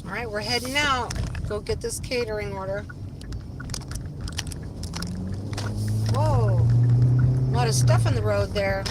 All right, we're heading out. Go get this catering order. Whoa, a lot of stuff on the road there.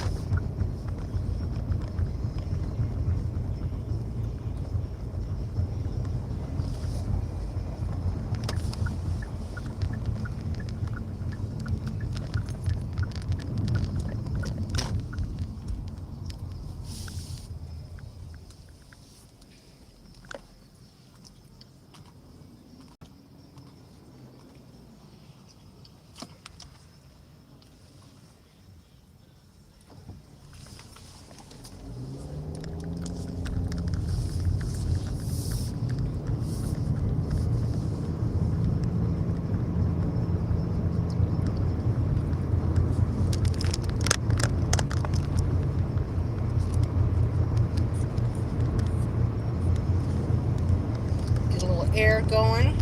Get a little air going.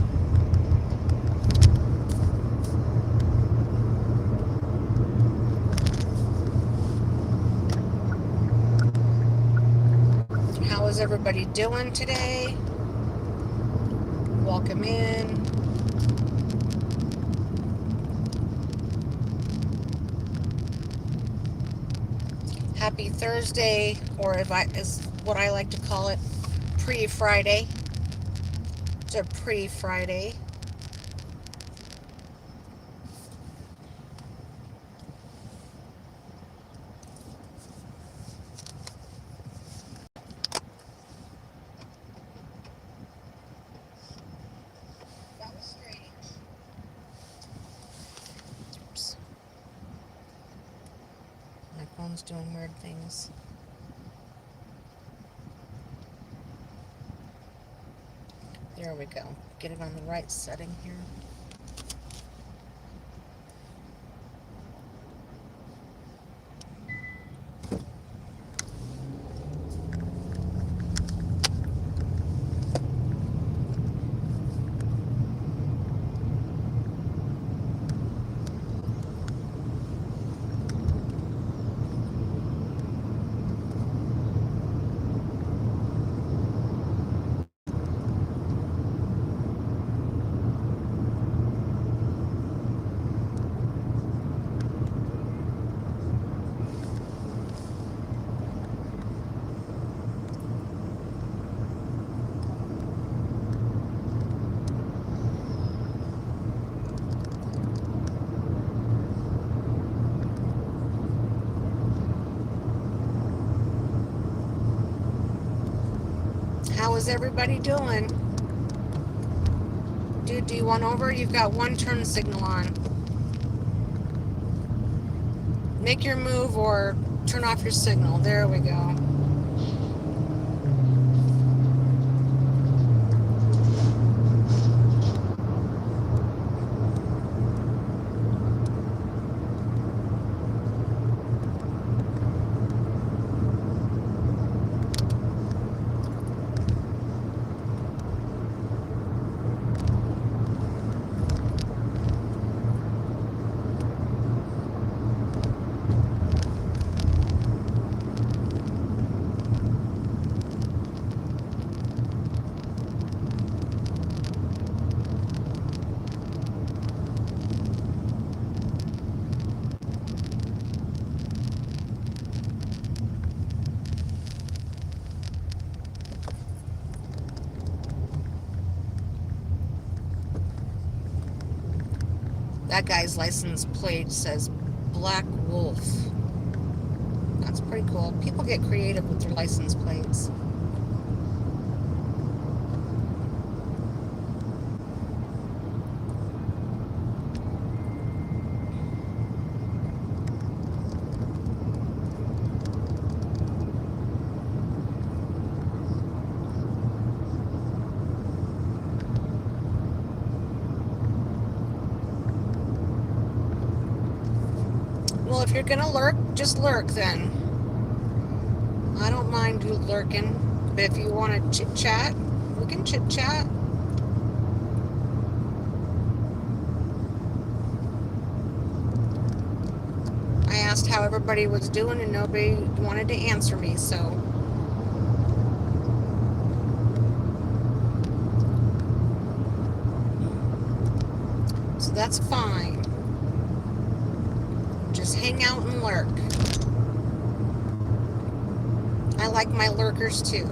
How is everybody doing today? Welcome in. Happy Thursday, or if I is what I like to call it, pre-Friday. It's a pre-Friday. That was strange. Oops. My phone's doing weird things. There we go. Get it on the right setting here. How is everybody doing? Dude, do you want over? You've got one turn signal on. Make your move or turn off your signal. There we go. That guy's license plate says Black Wolf. That's pretty cool. People get creative with their license plates. Well, if you're gonna lurk, just lurk then. I don't mind you lurking. But if you want to chit chat, we can chit chat. I asked how everybody was doing and nobody wanted to answer me, so. that's fine. Just hang out and lurk. I like my lurkers too.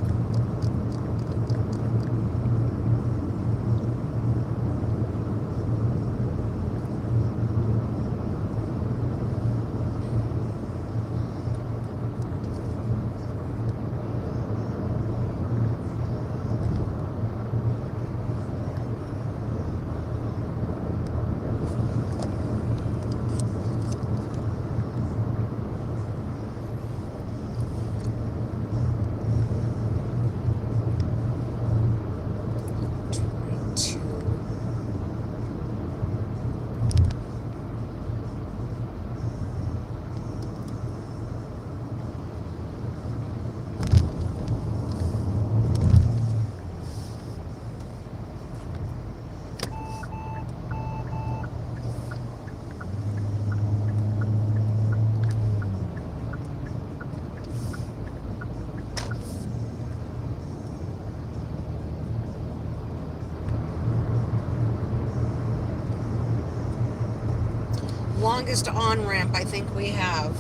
Longest on-ramp I think we have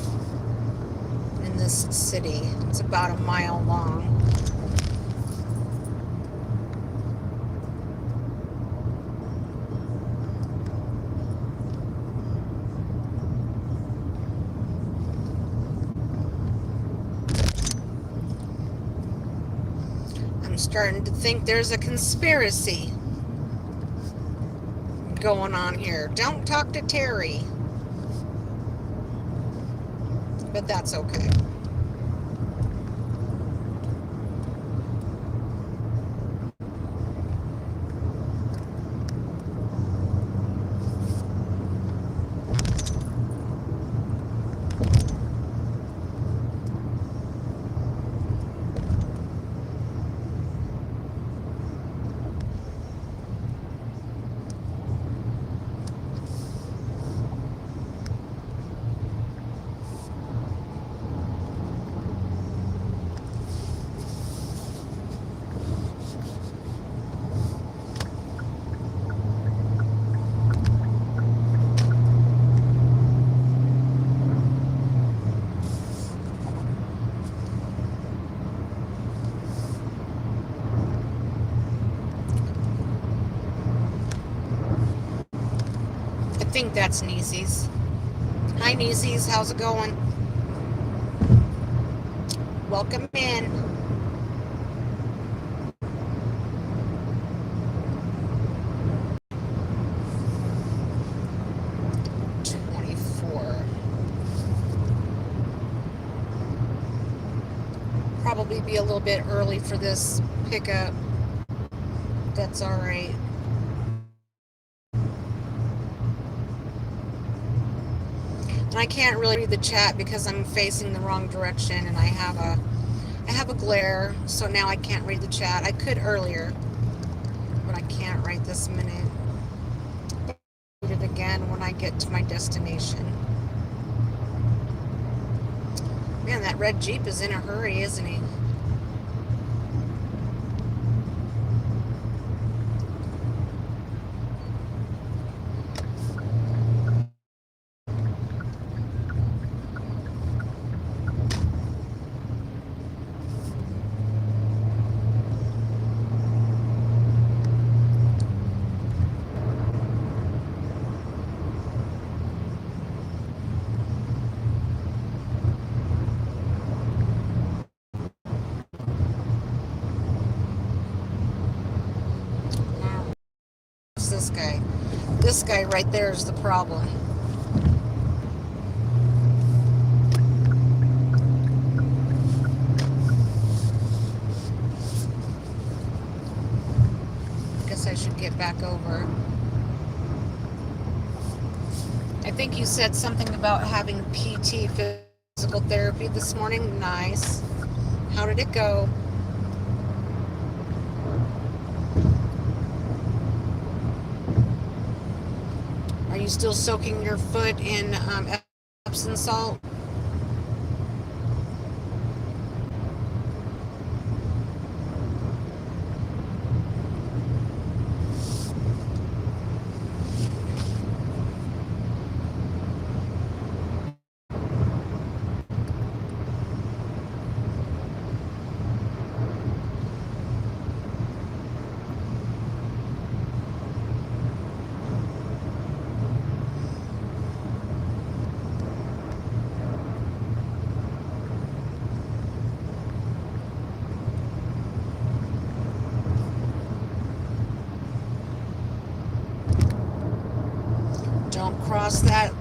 in this city. It's about a mile long. I'm starting to think there's a conspiracy going on here. Don't talk to Terri. But that's okay. I think that's Niecy's. Hi Niecy's, how's it going? Welcome in. Probably be a little bit early for this pickup. That's all right. And I can't really read the chat because I'm facing the wrong direction and I have a glare, so now I can't read the chat. I could earlier, but I can't right this minute. Read it again when I get to my destination. Man, that red Jeep is in a hurry, isn't he? This guy. This guy right there is the problem. Guess I should get back over. I think you said something about having PT, physical therapy, this morning. Nice. How did it go? Are you still soaking your foot in Epsom salt? cross that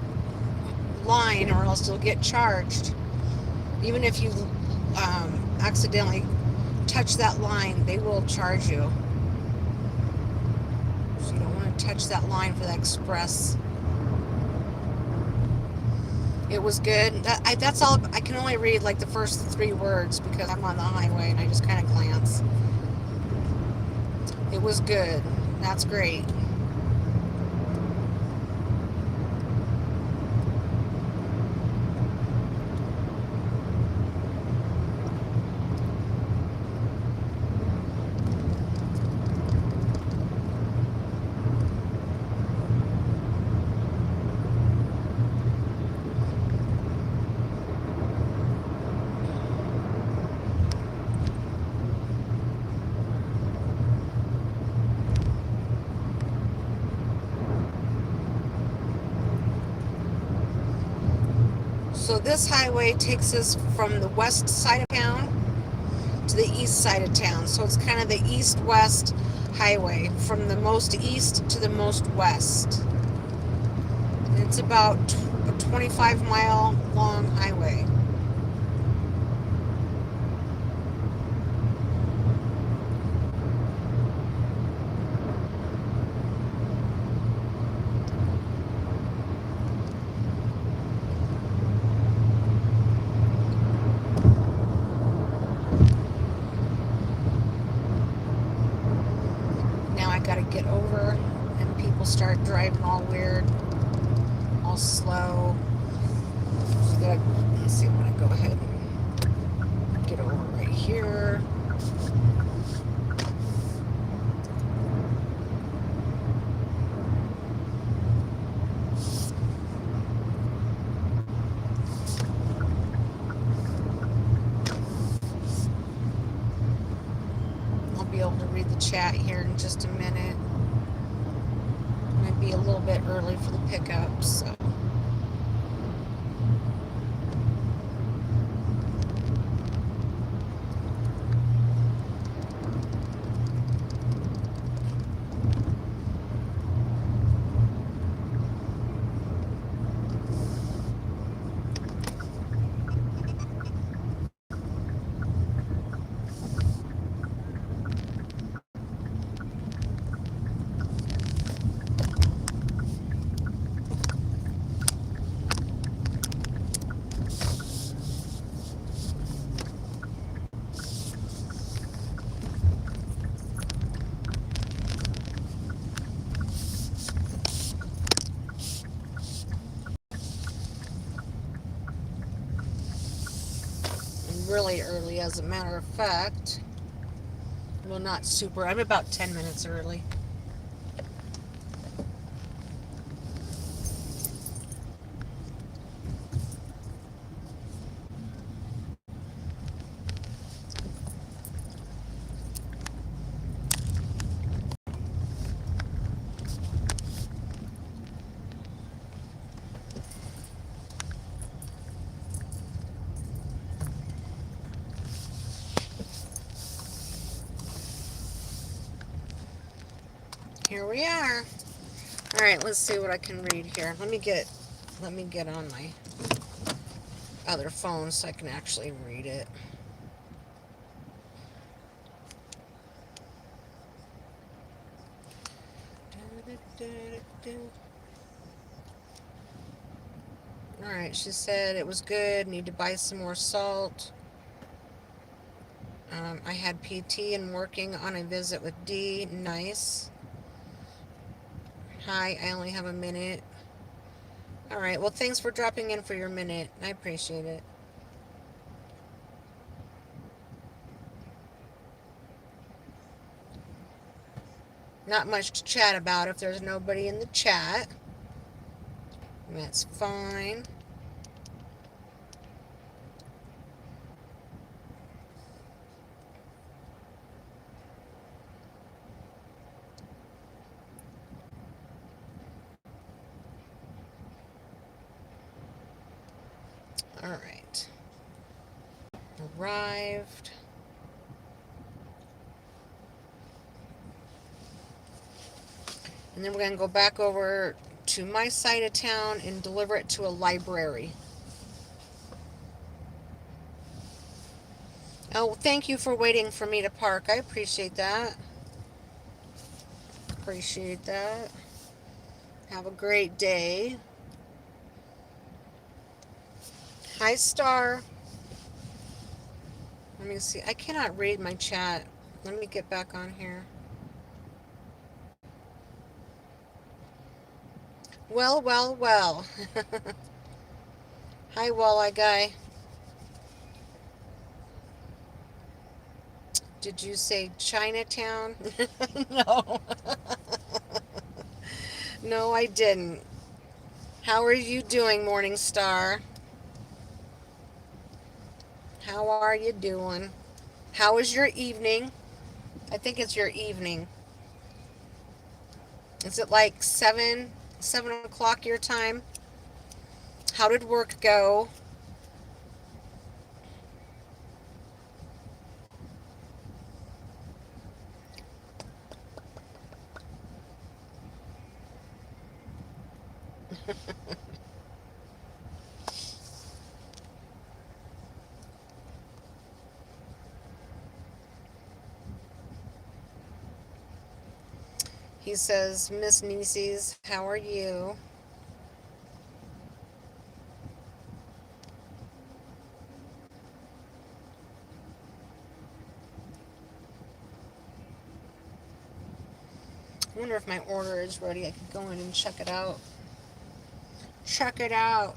line or else you'll get charged. Even if you accidentally touch that line, they will charge you. So you don't want to touch that line for the express. It was good. That's all. I can only read like the first 3 words because I'm on the highway and I just kind of glance. It was good. That's great. So this highway takes us from the west side of town to the east side of town. So it's kind of the east-west highway from the most east to the most west. It's about a 25-mile long highway. Now I gotta get over and people start driving all weird, all slow. So let's see, I'm gonna go ahead and get over right here. I'll be able to read the chat here in just a minute. Might be a little bit early for the pickup, so. Really early, as a matter of fact. Well, not super. I'm about 10 minutes early. Here we are. All right, let's see what I can read here. Let me get on my other phone so I can actually read it. All right, she said it was good. Need to buy some more salt. I had PT and working on a visit with D. Nice. Hi, I only have a minute. All right, well, thanks for dropping in for your minute. I appreciate it. Not much to chat about if there's nobody in the chat. That's fine. All right. Arrived. And then we're going to go back over to my side of town and deliver it to a library. Oh, thank you for waiting for me to park. I appreciate that. Appreciate that. Have a great day. Hi, Star. Let me see. I cannot read my chat. Let me get back on here. Well, well, well. Hi, Walleye Guy. Did you say Chinatown? No. No, I didn't. How are you doing, Morning Star? How are you doing? How was your evening? I think it's your evening. Is it like 7 o'clock your time? How did work go? He says, Miss Nieces, how are you? I wonder if my order is ready. I could go in and check it out. Check it out.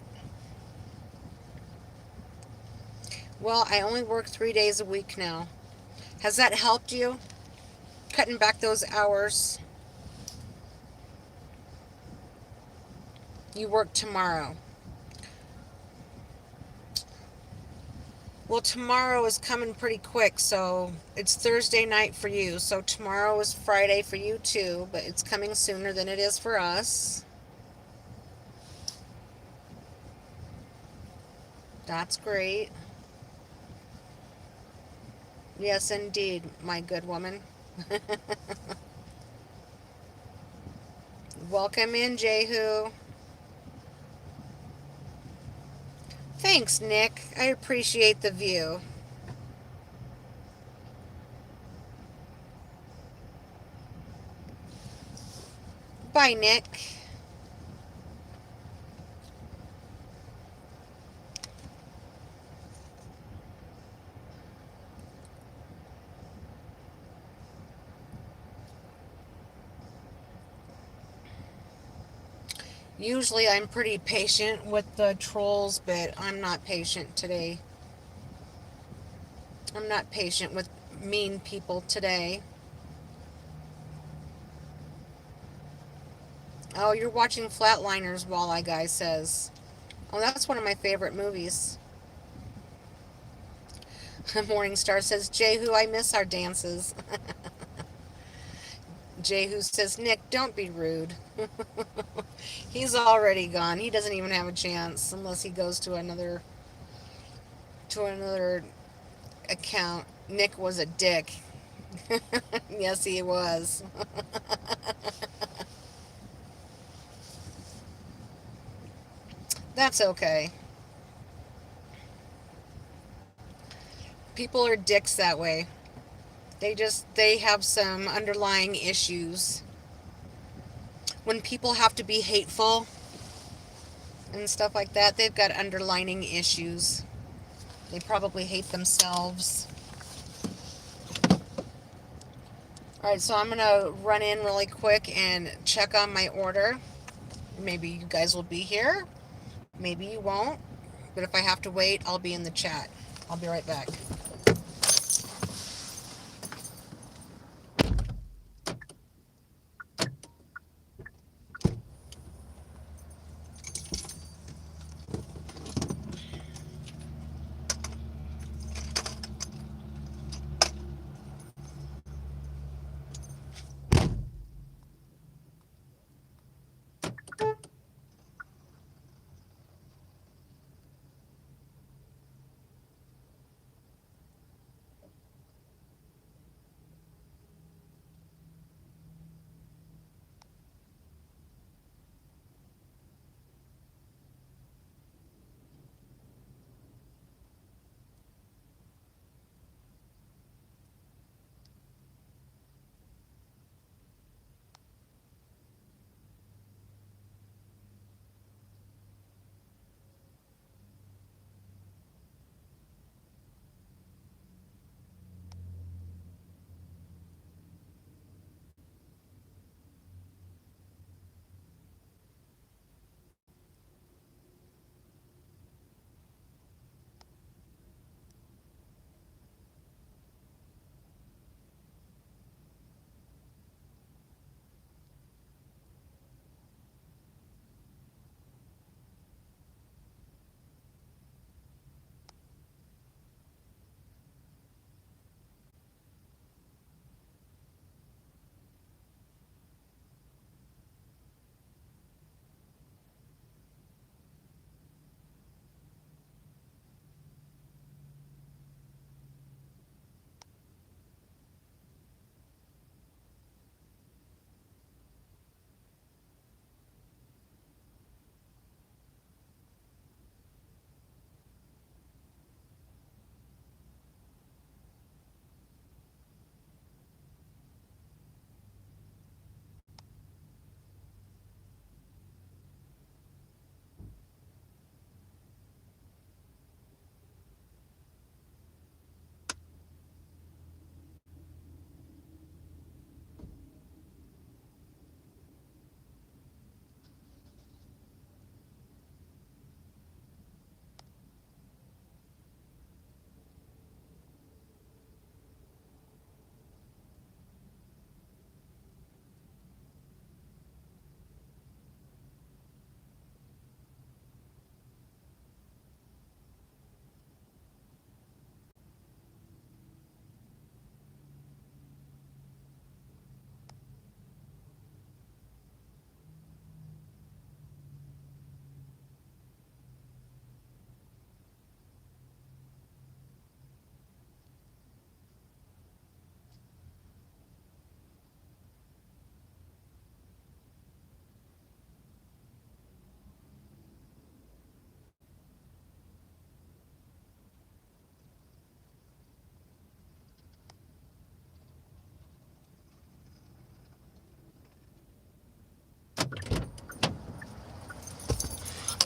Well, I only work 3 days a week now. Has that helped you? Cutting back those hours? You work tomorrow. Well, tomorrow is coming pretty quick, so it's Thursday night for you. So tomorrow is Friday for you too, but it's coming sooner than it is for us. That's great. Yes, indeed, my good woman. Welcome in, Jehu. Thanks, Nick. I appreciate the view. Bye, Nick. Usually I'm pretty patient with the trolls, but I'm not patient today. I'm not patient with mean people today. Oh, you're watching Flatliners, Walleye Guy says. Oh, that's one of my favorite movies. Morningstar says, Jehu, I miss our dances. Jehu says, Nick, don't be rude. He's already gone. He doesn't even have a chance unless he goes to another account. Nick was a dick. Yes, he was. That's okay. People are dicks that way. They have some underlying issues. When people have to be hateful and stuff like that, they've got underlining issues. They probably hate themselves. Alright, so I'm going to run in really quick and check on my order. Maybe you guys will be here. Maybe you won't. But if I have to wait, I'll be in the chat. I'll be right back.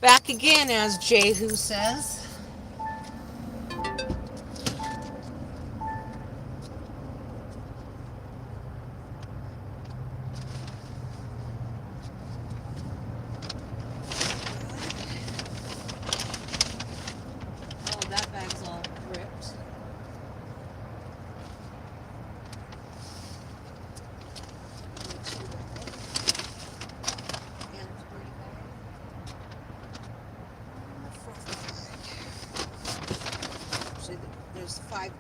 Back again, as Jehu says. Oh, that bag's all ripped. Actually, there's 5 bags.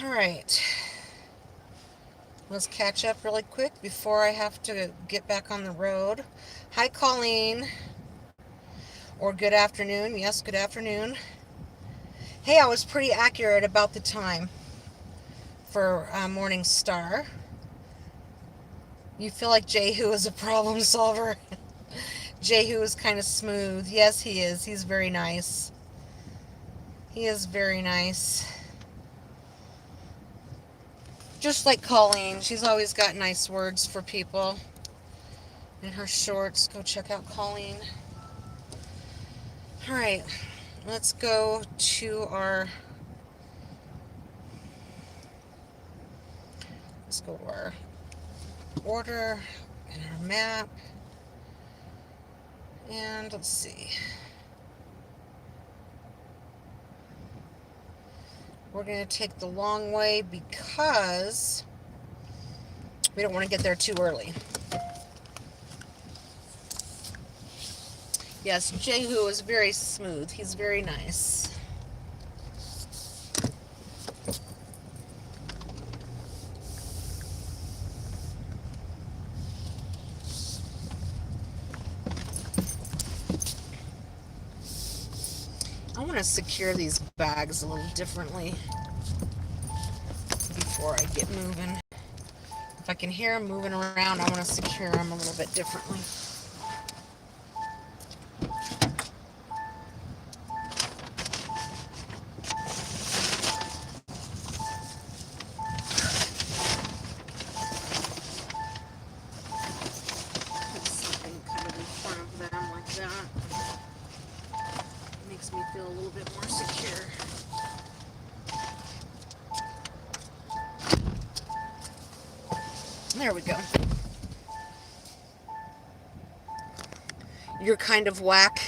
All right. Let's catch up really quick before I have to get back on the road. Hi, Colleen. Or good afternoon. Yes, good afternoon. Hey, I was pretty accurate about the time for Morning Star. You feel like Jehu is a problem solver. Jehu is kind of smooth. Yes, he is. He's very nice. He is very nice. Just like Colleen. She's always got nice words for people. In her shorts. Go check out Colleen. Alright. Let's go to our... Let's go to our order and our map. And let's see. We're going to take the long way because we don't want to get there too early. Yes, Jehu is very smooth. He's very nice. I want to secure these bags a little differently before I get moving. If I can hear them moving around, I want to secure them a little bit differently. Put something kind of in front of them like that. Makes me feel a little bit more secure. There we go. You're kind of whack.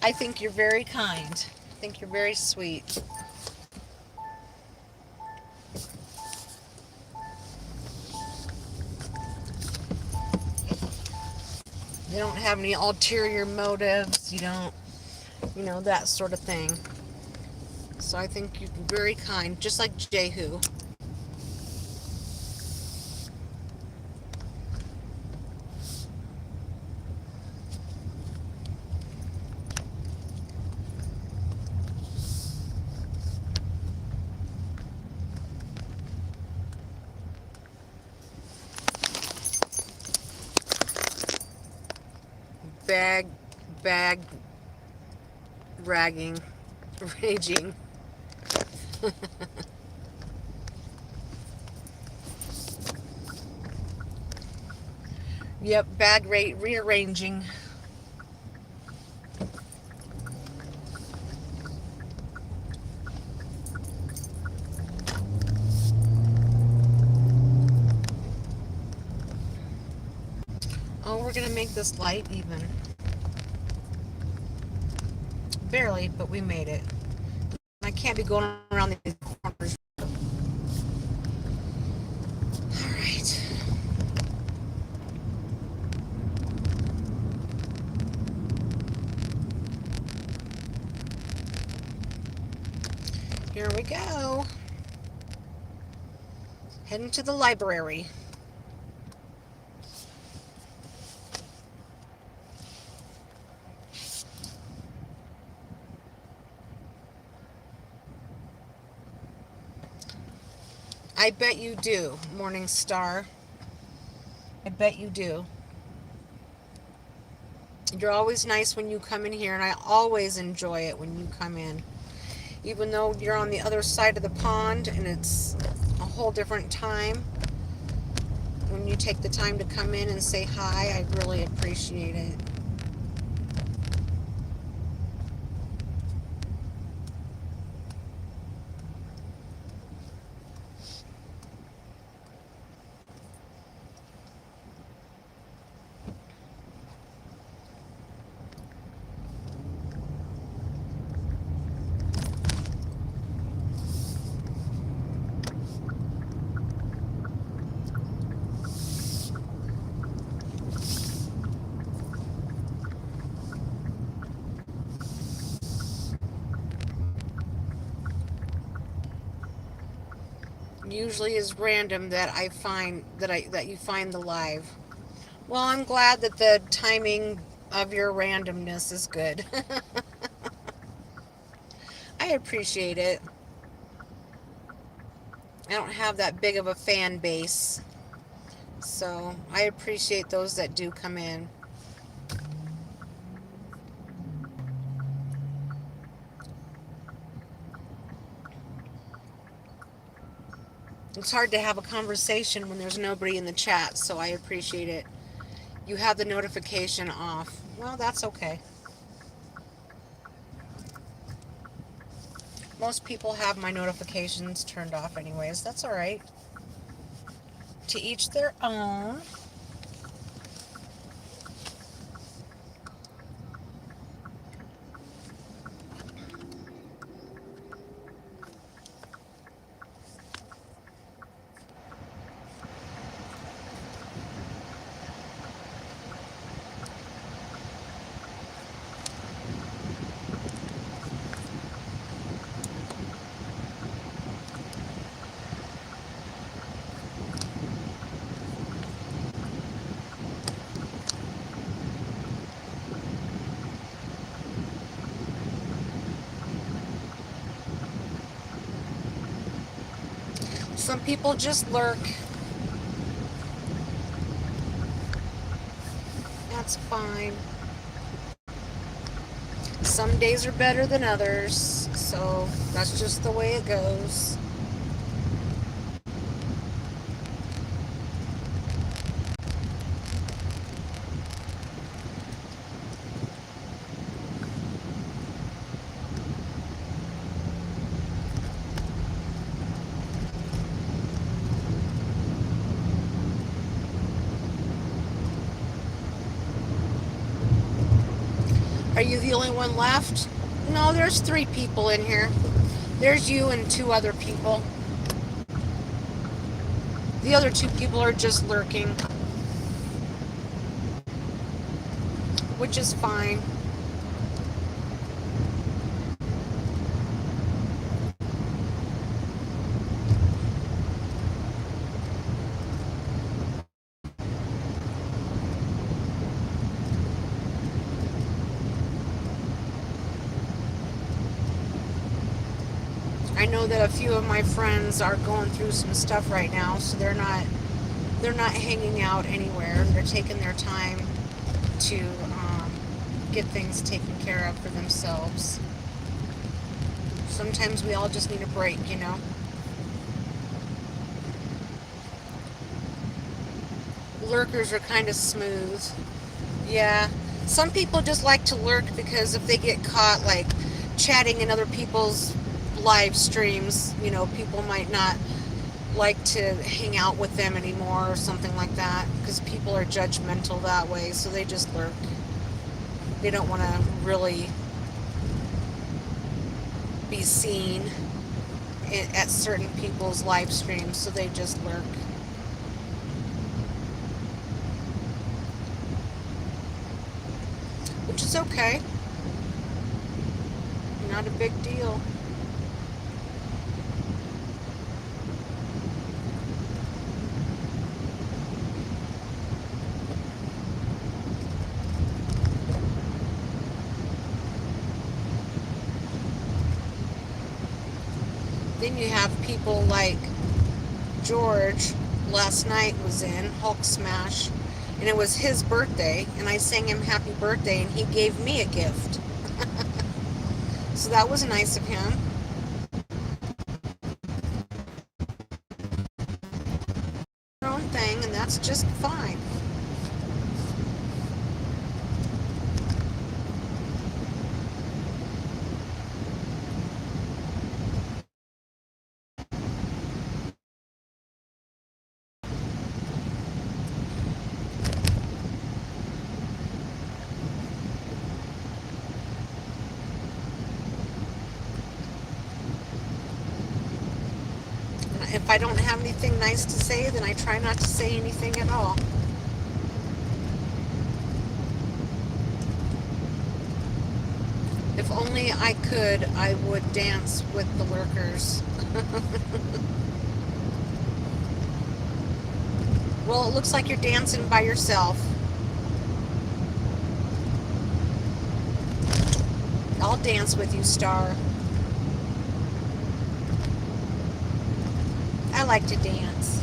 I think you're very kind. I think you're very sweet. You don't have any ulterior motives. You don't, that sort of thing. So I think you're very kind, just like Jehu. Bag, ragging, raging. Yep, bag rate rearranging. Oh, we're gonna make this light even. Barely, but we made it. I can't be going around these corners. Alright. Here we go. Heading to the library. I bet you do, Morning Star. I bet you do. You're always nice when you come in here, and I always enjoy it when you come in. Even though you're on the other side of the pond and it's a whole different time, when you take the time to come in and say hi, I really appreciate it. Usually is random that I find that you find the live. Well, I'm glad that the timing of your randomness is good. I appreciate it. I don't have that big of a fan base, so I appreciate those that do come in. It's hard to have a conversation when there's nobody in the chat, so I appreciate it. You have the notification off. Well, that's okay. Most people have my notifications turned off anyways. That's all right. To each their own. Some people just lurk. That's fine. Some days are better than others, so that's just the way it goes. Are you the only one left? No, there's 3 people in here. There's you and 2 other people. The other 2 people are just lurking, which is fine. I know that a few of my friends are going through some stuff right now, so they're not hanging out anywhere. They're taking their time to get things taken care of for themselves. Sometimes we all just need a break, you know. Lurkers are kind of smooth. Yeah. Some people just like to lurk because if they get caught like chatting in other people's live streams, you know, people might not like to hang out with them anymore or something like that because people are judgmental that way, so they just lurk. They don't want to really be seen at certain people's live streams, so they just lurk. Which is okay. Not a big deal. Then you have people like George last night was in Hulk Smash, and it was his birthday, and I sang him happy birthday, and he gave me a gift. So that was nice of him. Their own thing, and that's just fine. If I don't have anything nice to say, then I try not to say anything at all. If only I could, I would dance with the lurkers. Well, it looks like you're dancing by yourself. I'll dance with you, Star. I like to dance.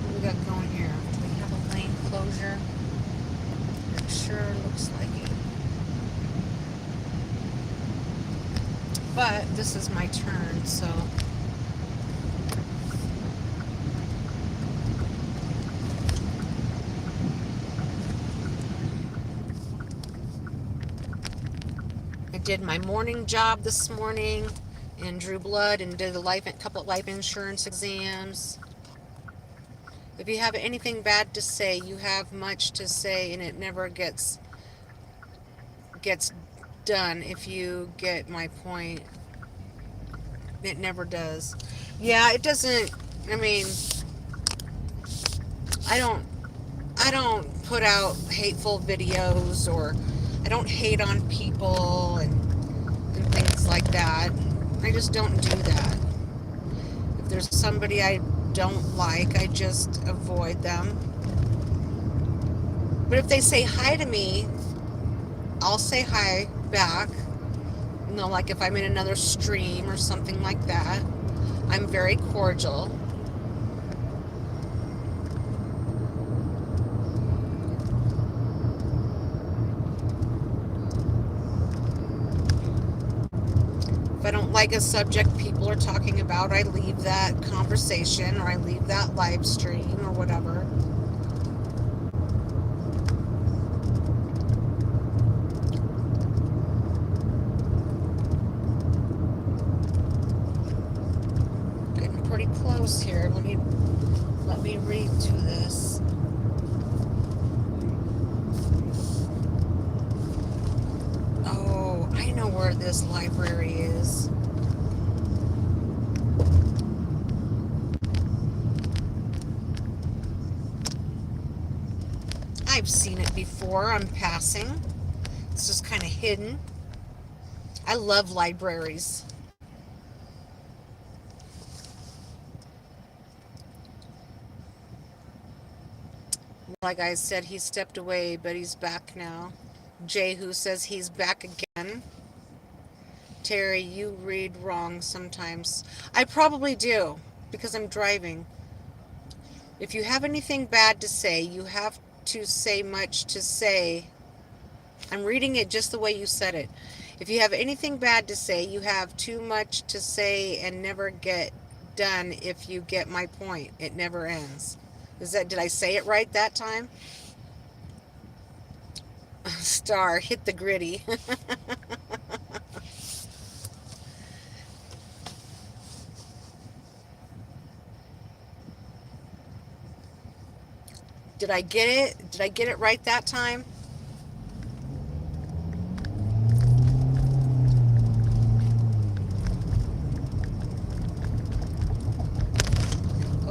What we got going here? Do we have a lane closure? It sure looks like it. But this is my turn, so I did my morning job this morning and drew blood and did a couple of life insurance exams. If you have anything bad to say, you have much to say, and it never gets done. If you get my point, it never does. Yeah, it doesn't. I mean, I don't I don't put out hateful videos, or I don't hate on people and things like that. I just don't do that. If there's somebody I don't like, I just avoid them. But if they say hi to me, I'll say hi back. You know, like if I'm in another stream or something like that, I'm very cordial. If I don't like a subject people are talking about, I leave that conversation, or I leave that live stream or whatever. Getting pretty close here. Let me read through this. Oh, I know where this library is. I've seen it before. I'm passing. It's just kind of hidden. I love libraries. Like I said, he stepped away, but he's back now. Jehu says he's back again. Terry, you read wrong sometimes. I probably do, because I'm driving. If you have anything bad to say, you have to say much to say. I'm reading it just the way you said it. If you have anything bad to say, you have too much to say and never get done. If you get my point, it never ends. Did I say it right that time? Star, hit the gritty. Did I get it? Did I get it right that time?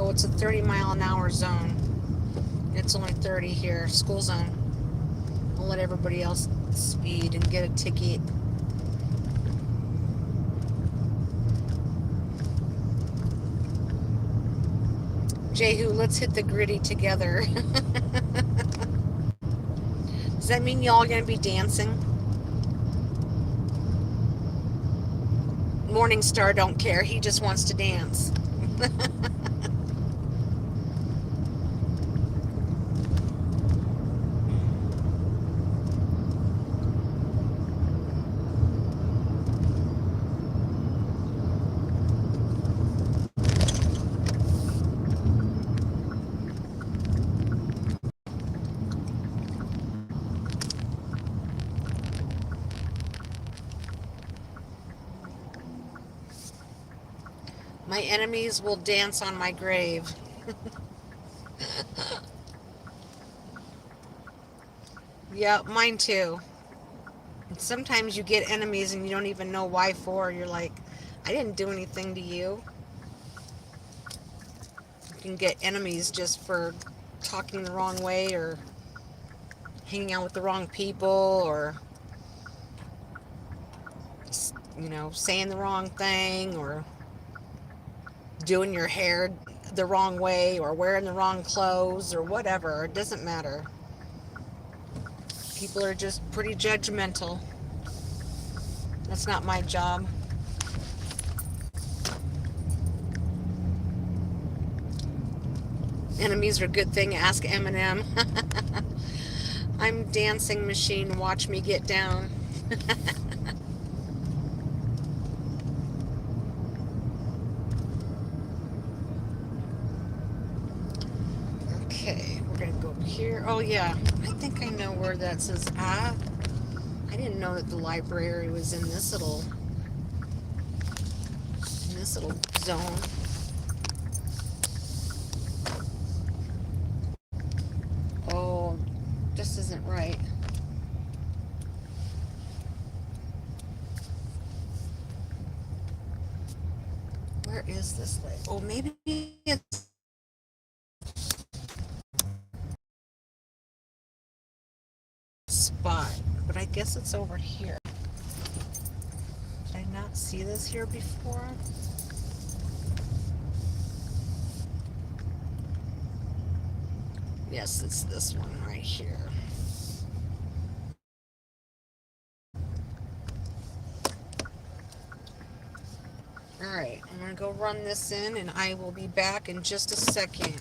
Oh, it's a 30-mile-an-hour zone. It's only 30 here, school zone. I'll let everybody else speed and get a ticket. Jehu, let's hit the gritty together. Does that mean y'all are going to be dancing? Morningstar don't care. He just wants to dance. My enemies will dance on my grave. Yeah, mine too. And sometimes you get enemies and you don't even know why for. You're like, I didn't do anything to you. You can get enemies just for talking the wrong way or hanging out with the wrong people or, saying the wrong thing or doing your hair the wrong way or wearing the wrong clothes or whatever. It doesn't matter. People are just pretty judgmental. That's not my job. Enemies are a good thing. Ask Eminem. I'm dancing machine. Watch me get down. Okay, we're gonna go here. Oh yeah, I think I know where that says. I didn't know that the library was in this little zone. Oh, this isn't right. Where is this way? Oh, maybe it's spot, but I guess it's over here. Did I not see this here before? Yes, it's this one right here. Alright, I'm going to go run this in and I will be back in just a second.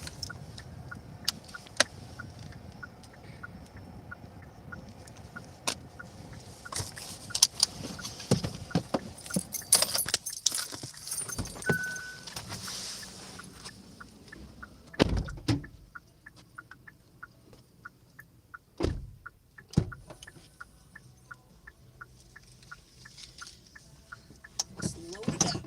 Let's load it up.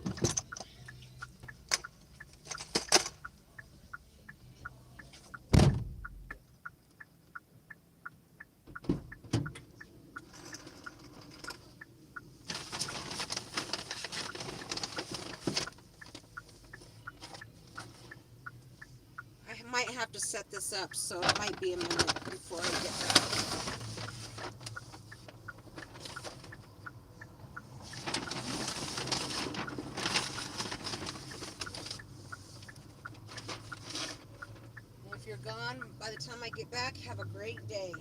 I might have to set this up, so it might be a minute before I get back. And if you're gone, by the time I get back, have a great day.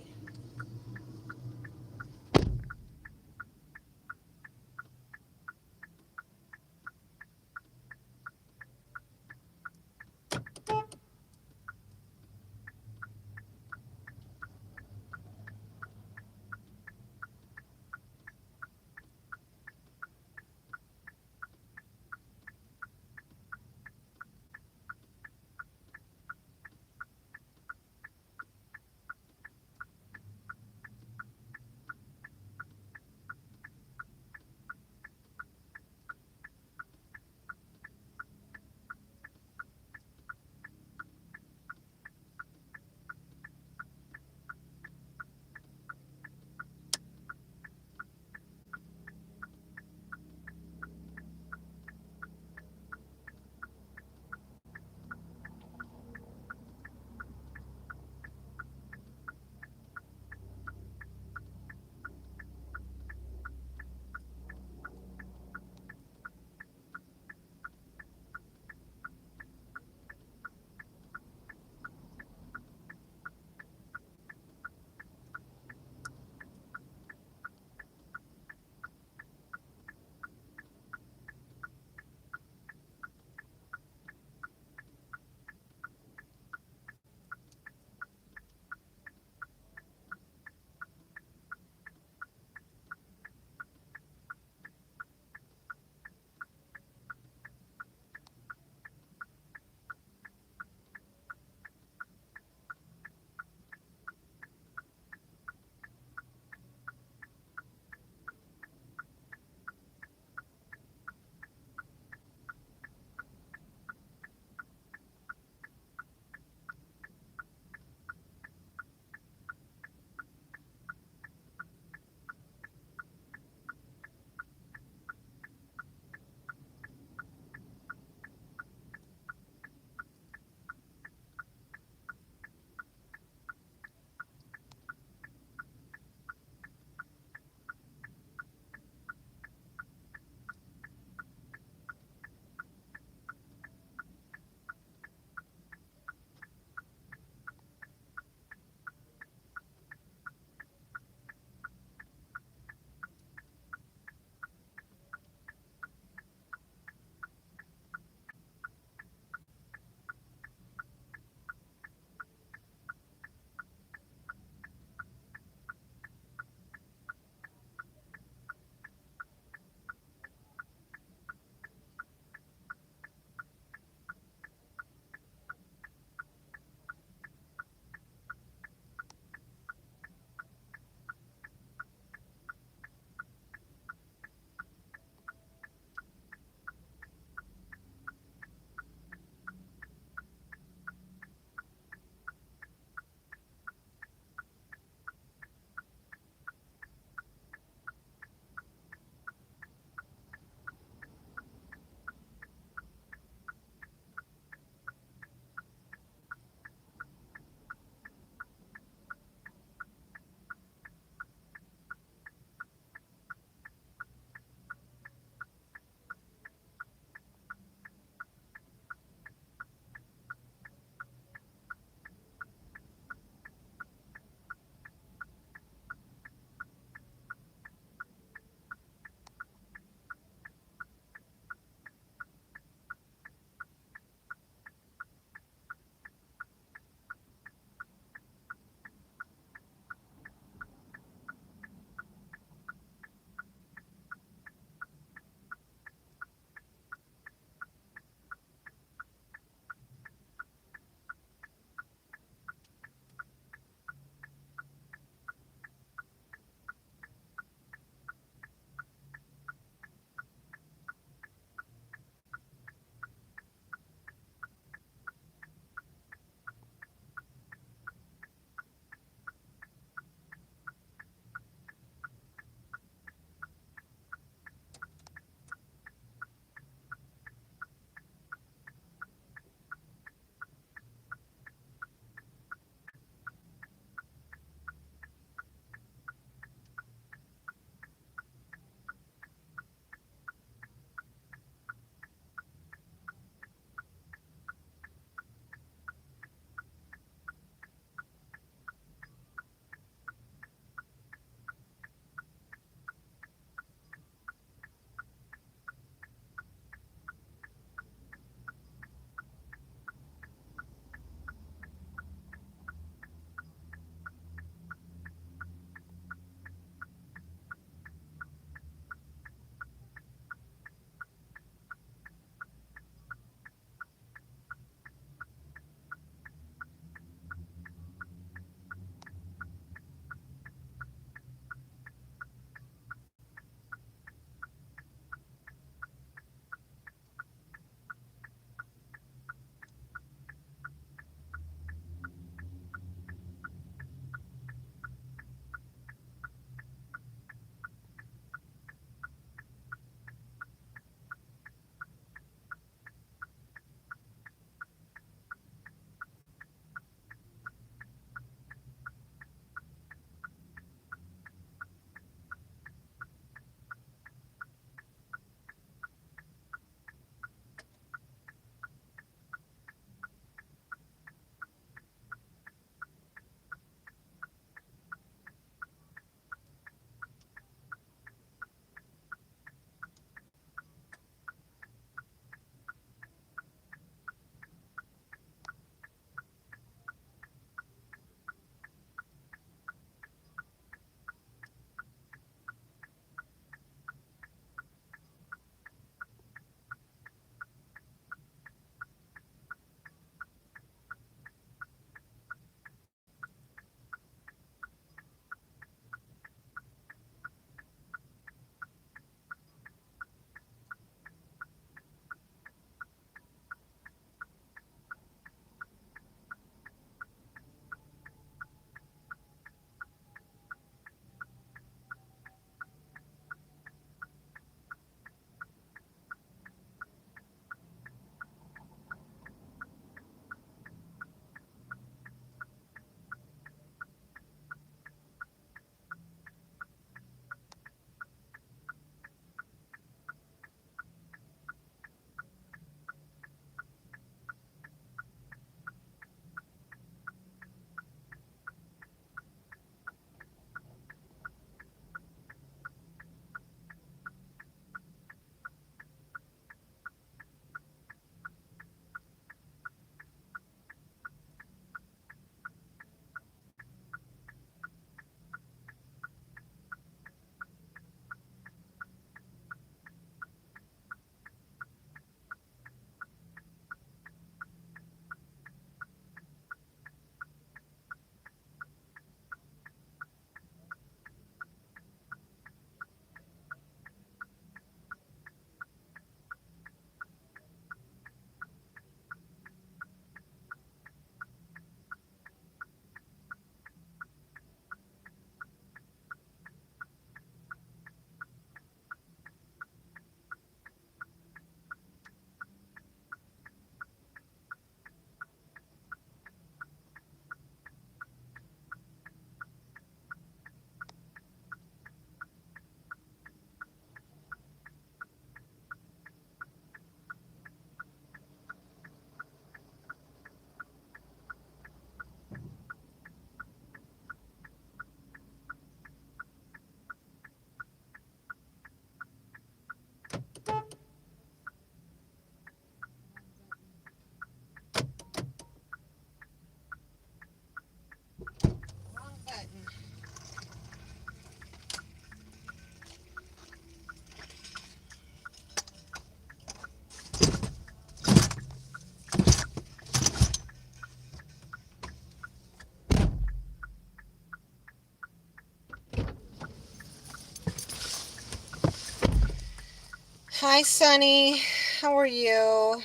Hi, Sunny. How are you?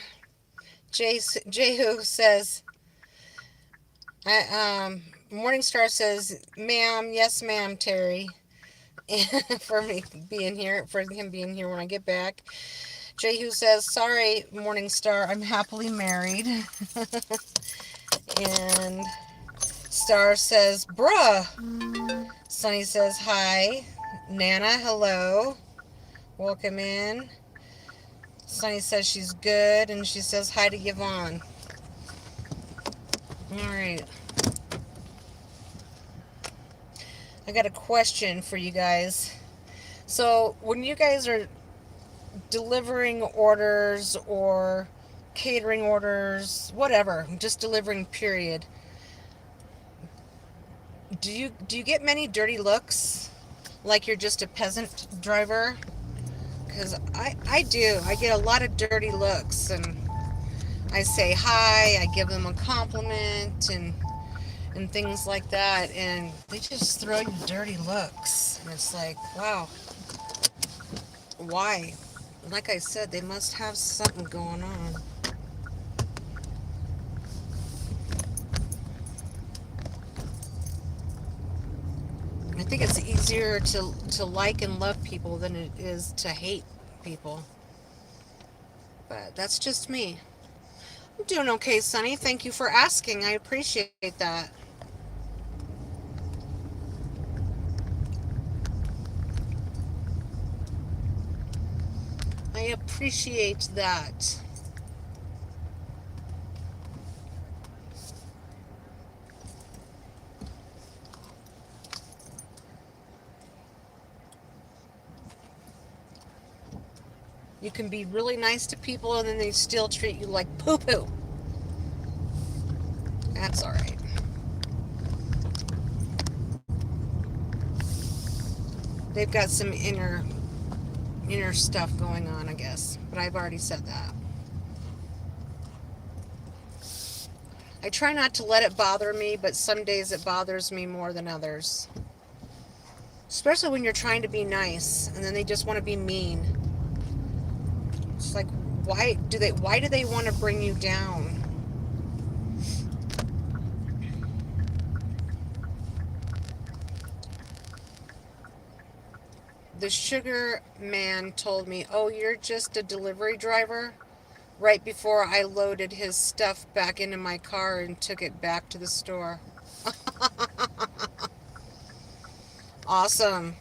Jehu says, Morningstar says, ma'am, yes, ma'am, Terry. for me being here, for him being here when I get back. Jehu says, sorry, Morningstar, I'm happily married. And Star says, bruh. Sunny says, hi. Nana, hello. Welcome in. Sunny says she's good, and she says hi to Yvonne. All right. I got a question for you guys. So, when you guys are delivering orders or catering orders, whatever, just delivering period, do you get many dirty looks? Like you're just a peasant driver? Because I do. I get a lot of dirty looks, and I say hi, I give them a compliment, and things like that, and they just throw you dirty looks. And it's like, wow, why? Like I said, they must have something going on. I think it's easier to like and love people than it is to hate people. But that's just me. I'm doing okay, Sonny. Thank you for asking. I appreciate that. I appreciate that. You can be really nice to people and then they still treat you like poo poo. That's alright. They've got some inner stuff going on, I guess. But I've already said that. I try not to let it bother me, but some days it bothers me more than others. Especially when you're trying to be nice and then they just want to be mean. It's like, why do they want to bring you down? The sugar man told me, "Oh, you're just a delivery driver?" Right before I loaded his stuff back into my car and took it back to the store. Awesome.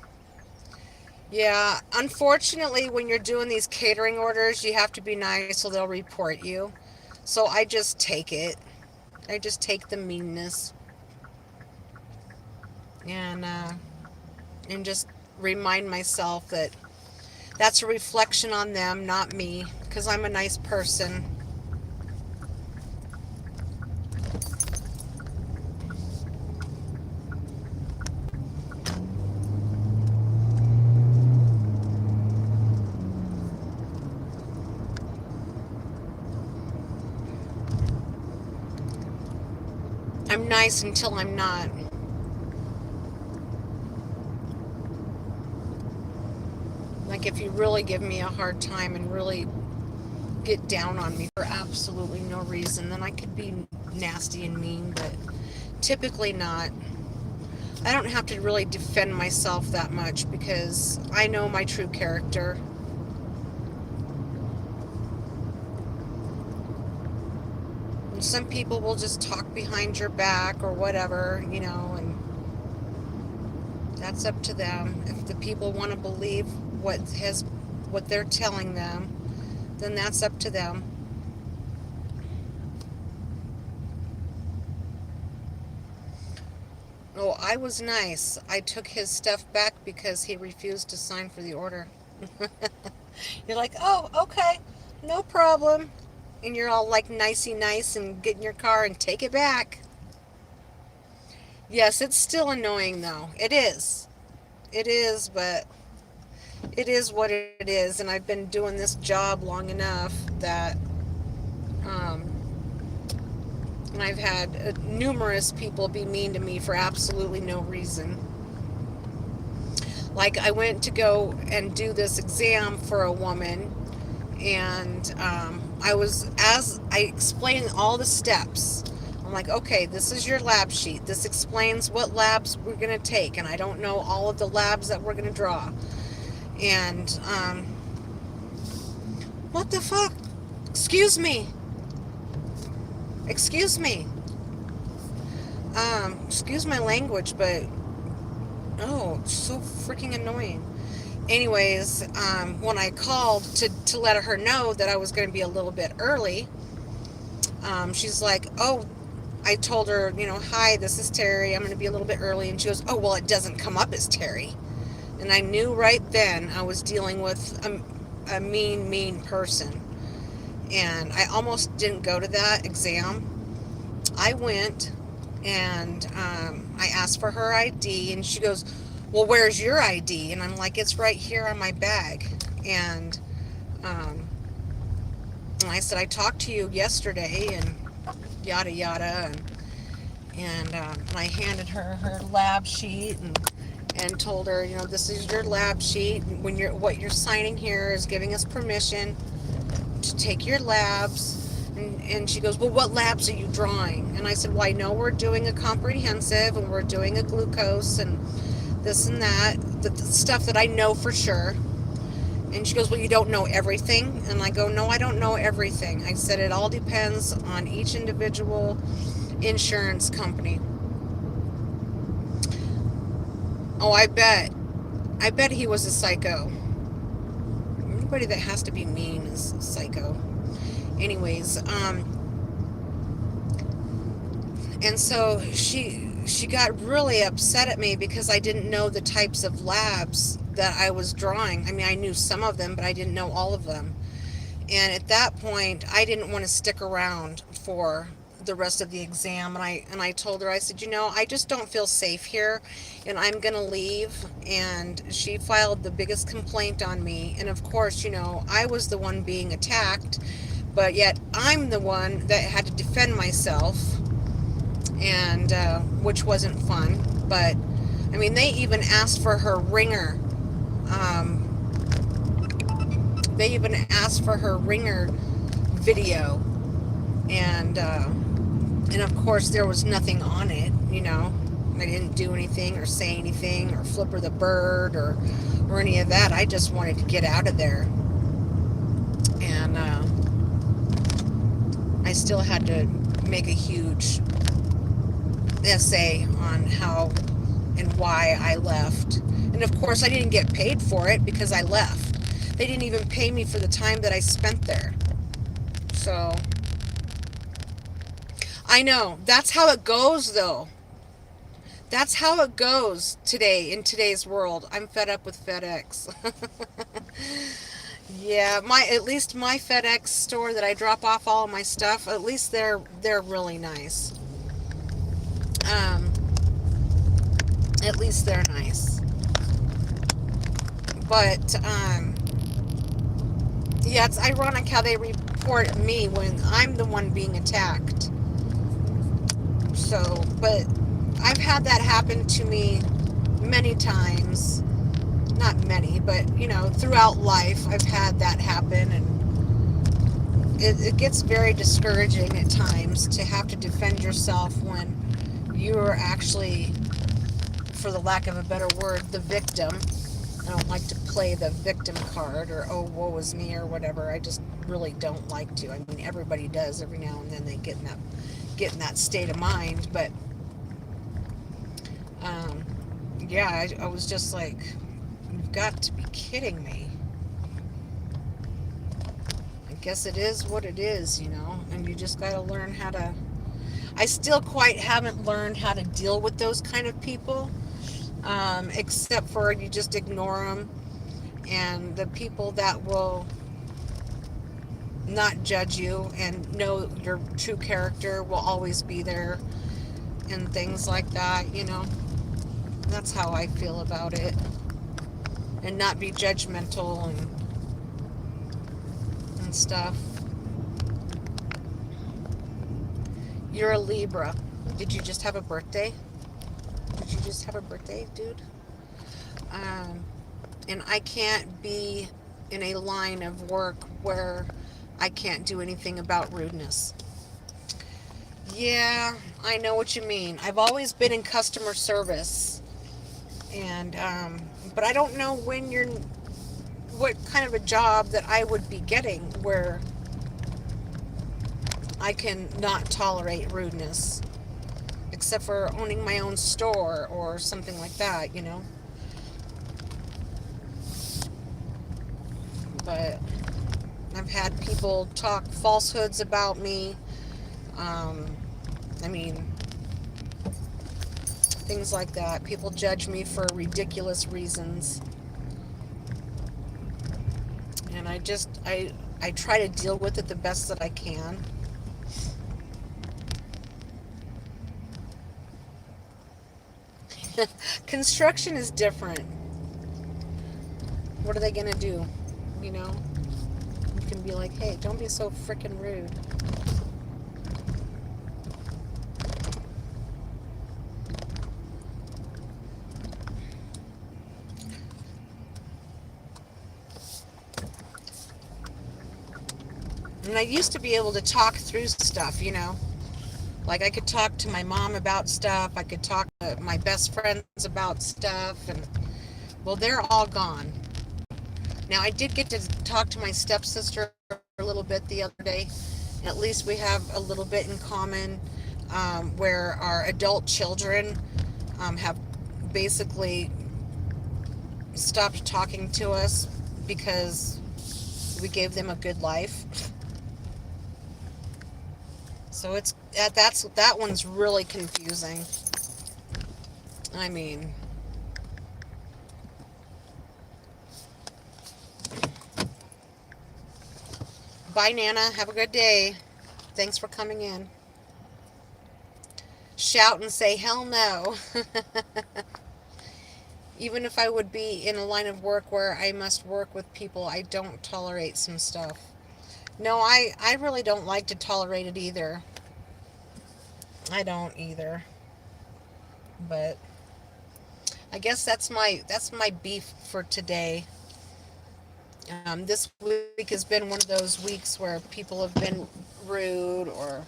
Yeah, unfortunately, when you're doing these catering orders, you have to be nice or they'll report you. So I just take it. I just take the meanness and and just remind myself that that's a reflection on them, not me, because I'm a nice person. I'm nice until I'm not. Like if you really give me a hard time and really get down on me for absolutely no reason, then I could be nasty and mean, but typically not. I don't have to really defend myself that much because I know my true character. And some people will just talk behind your back or whatever, and that's up to them. If the people want to believe what they're telling them, then that's up to them. Oh, I was nice. I took his stuff back because he refused to sign for the order. You're like, oh, okay, no problem. And you're all like nicey nice and get in your car and take it back. Yes, it's still annoying though. It is. It is, but it is what it is. And I've been doing this job long enough that, um, and I've had numerous people be mean to me for absolutely no reason. Like I went to go and do this exam for a woman And as I explained all the steps, I'm like, okay, this is your lab sheet. This explains what labs we're going to take. And I don't know all of the labs that we're going to draw. And, what the fuck? Excuse me. Excuse me. Excuse my language, but, oh, so freaking annoying. Anyways, when I called to let her know that I was going to be a little bit early, she's like, oh, I told her, hi, this is Terry. I'm going to be a little bit early. And she goes, oh, well, it doesn't come up as Terry. And I knew right then I was dealing with a mean person. And I almost didn't go to that exam. I went and I asked for her ID. And she goes, well, where's your ID? And I'm like, it's right here on my bag. And I said, I talked to you yesterday and yada yada. And I handed her her lab sheet and told her, this is your lab sheet. What you're signing here is giving us permission to take your labs. And she goes, well, what labs are you drawing? And I said, well, I know we're doing a comprehensive and we're doing a glucose and this and that, the stuff that I know for sure. And she goes, well, you don't know everything? And I go, no, I don't know everything. I said, it all depends on each individual insurance company. Oh, I bet he was a psycho. Anybody that has to be mean is a psycho. Anyways, and so she got really upset at me because I didn't know the types of labs that I was drawing. I mean, I knew some of them, but I didn't know all of them. And at that point, I didn't want to stick around for the rest of the exam. And I told her, I said, I just don't feel safe here and I'm going to leave. And she filed the biggest complaint on me. And of course, I was the one being attacked, but yet I'm the one that had to defend myself. And, which wasn't fun. But, I mean, they even asked for her ringer. They even asked for her ringer video. And of course there was nothing on it, I didn't do anything or say anything or flip her the bird or any of that. I just wanted to get out of there. And I still had to make a huge essay on how and why I left. And of course I didn't get paid for it because I left. They didn't even pay me for the time that I spent there. So I know. That's how it goes, though. That's how it goes today, in today's world. I'm fed up with FedEx. Yeah, at least my FedEx store that I drop off all of my stuff, at least they're really nice. At least they're nice. But yeah, it's ironic how they report me when I'm the one being attacked. So, but I've had that happen to me many times. Not many, but, throughout life, I've had that happen. And it gets very discouraging at times to have to defend yourself when you're actually, for the lack of a better word, the victim. I don't like to play the victim card or, oh, woe is me or whatever. I just really don't like to. I mean, everybody does every now and then. They get in that state of mind. But yeah, I was just like, you've got to be kidding me. I guess it is what it is, and you just got to learn how to. I still quite haven't learned how to deal with those kind of people, except for you just ignore them. And the people that will not judge you and know your true character will always be there and things like that, That's how I feel about it. And not be judgmental and stuff. You're a Libra. Did you just have a birthday? Did you just have a birthday, dude? And I can't be in a line of work where I can't do anything about rudeness. Yeah, I know what you mean. I've always been in customer service, and but I don't know what kind of a job that I would be getting where I can not tolerate rudeness, except for owning my own store or something like that. But I've had people talk falsehoods about me. Um, I mean, things like that. People judge me for ridiculous reasons, and I try to deal with it the best that I can. Construction is different. What are they gonna do? You know, you can be like, hey, don't be so freaking rude. And I used to be able to talk through stuff. Like I could talk to my mom about stuff. I could talk to my best friends about stuff, and well, they're all gone. Now I did get to talk to my stepsister a little bit the other day. At least we have a little bit in common, where our adult children have basically stopped talking to us because we gave them a good life. So that one's really confusing. I mean, bye, Nana. Have a good day. Thanks for coming in. Shout and say hell no. Even if I would be in a line of work where I must work with people, I don't tolerate some stuff. No, I really don't like to tolerate it either. I don't either. But I guess that's my beef for today. This week has been one of those weeks where people have been rude or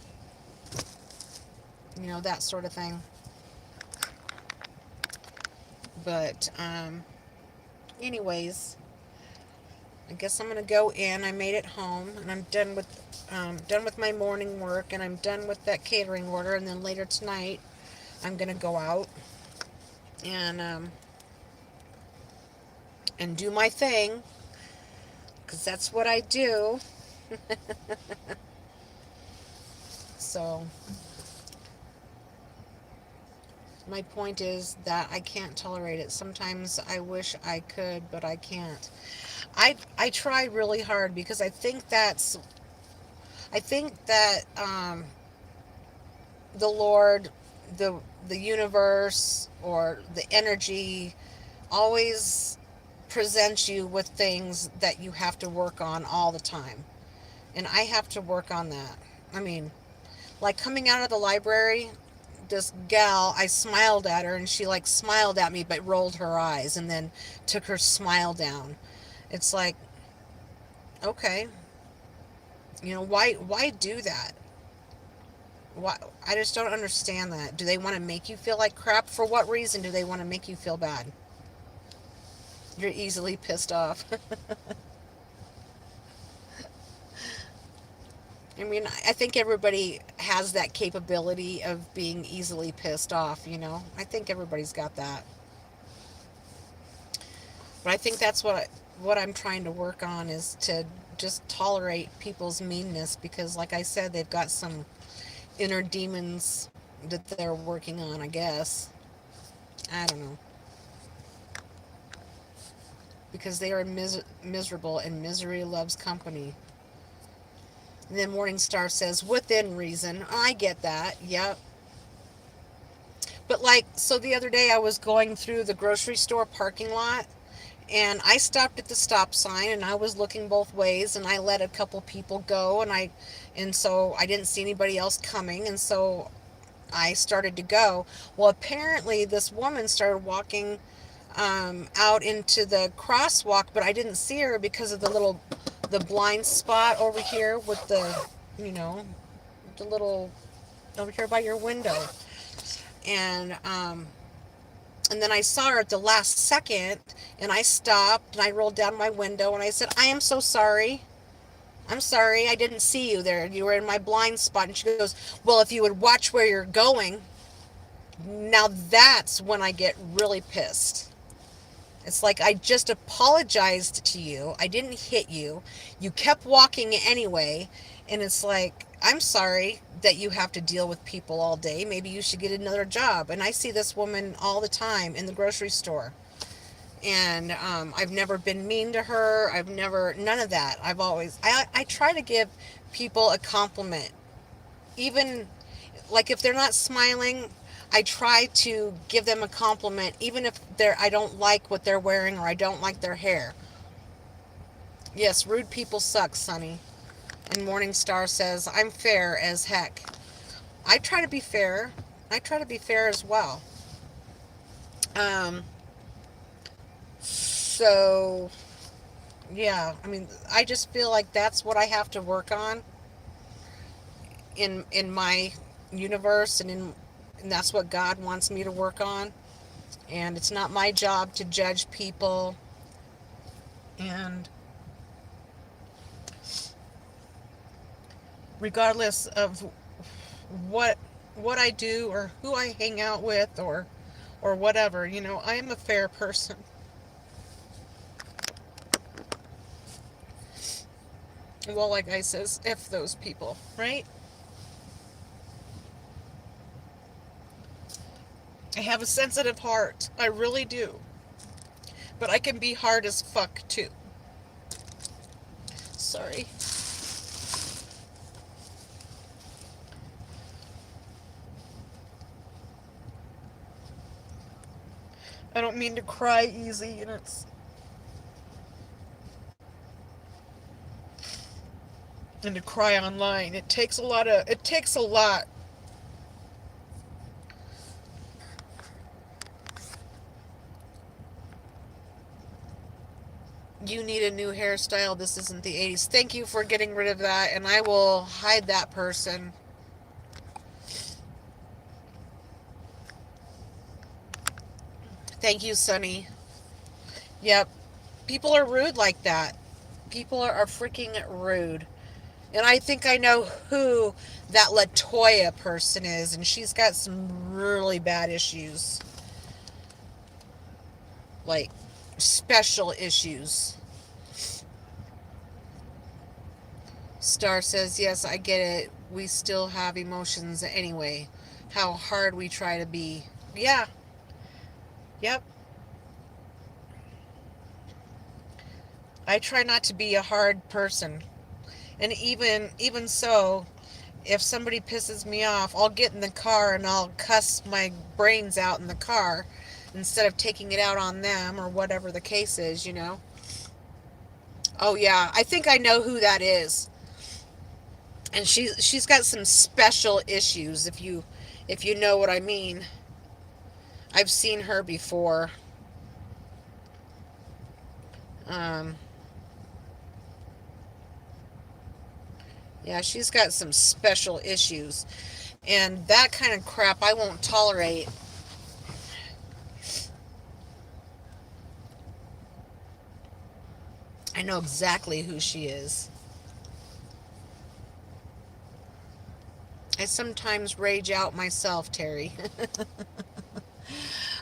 that sort of thing. But anyways, I guess I'm gonna go in. I made it home, and I'm done with my morning work, and I'm done with that catering order. And then later tonight, I'm gonna go out and do my thing, because that's what I do. So my point is that I can't tolerate it. Sometimes I wish I could, but I can't. I try really hard because I think that the Lord, the universe, or the energy always presents you with things that you have to work on all the time. And I have to work on that. I mean, like coming out of the library, this gal, I smiled at her and she like smiled at me but rolled her eyes and then took her smile down. It's like, okay, why do that? Why? I just don't understand that. Do they want to make you feel like crap? For what reason do they want to make you feel bad? You're easily pissed off. I mean, I think everybody has that capability of being easily pissed off. I think everybody's got that. But I think that's what I'm trying to work on, is to just tolerate people's meanness, because like I said, they've got some inner demons that they're working on, I guess. I don't know. Because they are miserable, and misery loves company. And then Morningstar says, within reason. I get that. Yep. But like, so the other day I was going through the grocery store parking lot, and I stopped at the stop sign, and I was looking both ways, and I let a couple people go, and so I didn't see anybody else coming, and so I started to go. Well, apparently this woman started walking out into the crosswalk, but I didn't see her because of the blind spot over here with you know, the little, over here by your window. And, and then I saw her at the last second, and I stopped, and I rolled down my window, and I said, I am so sorry. I'm sorry, I didn't see you there. You were in my blind spot. And she goes, well, if you would watch where you're going, now that's when I get really pissed. It's like, I just apologized to you. I didn't hit you. You kept walking anyway. And it's like, I'm sorry that you have to deal with people all day. Maybe you should get another job. And I see this woman all the time in the grocery store. And I've never been mean to her. I've never, none of that. I try to give people a compliment. Even, like, if they're not smiling, I try to give them a compliment, even if I don't like what they're wearing or I don't like their hair. Yes, rude people suck, Sonny. And Morningstar says, I'm fair as heck. I try to be fair. I try to be fair as well. Um, so, yeah, I mean, I just feel like that's what I have to work on in my universe, and that's what God wants me to work on. And it's not my job to judge people. And regardless of what what I do or who I hang out with or whatever, I am a fair person. Well, like I says, F those people, right? I have a sensitive heart. I really do. But I can be hard as fuck too. Sorry. I don't mean to cry easy, and to cry online. It takes a lot. You need a new hairstyle. This isn't the 80s. Thank you for getting rid of that, and I will hide that person. Thank you, Sonny. Yep. People are rude like that. People are freaking rude. And I think I know who that Latoya person is, and she's got some really bad issues. Like, special issues. Star says, yes, I get it. We still have emotions anyway. How hard we try to be. Yeah. Yep. I try not to be a hard person. And even so, if somebody pisses me off, I'll get in the car and I'll cuss my brains out in the car instead of taking it out on them or whatever the case is. Oh yeah, I think I know who that is. And she's got some special issues, if you know what I mean. I've seen her before. Um yeah, she's got some special issues. And that kind of crap I won't tolerate. I know exactly who she is. I sometimes rage out myself, Terry.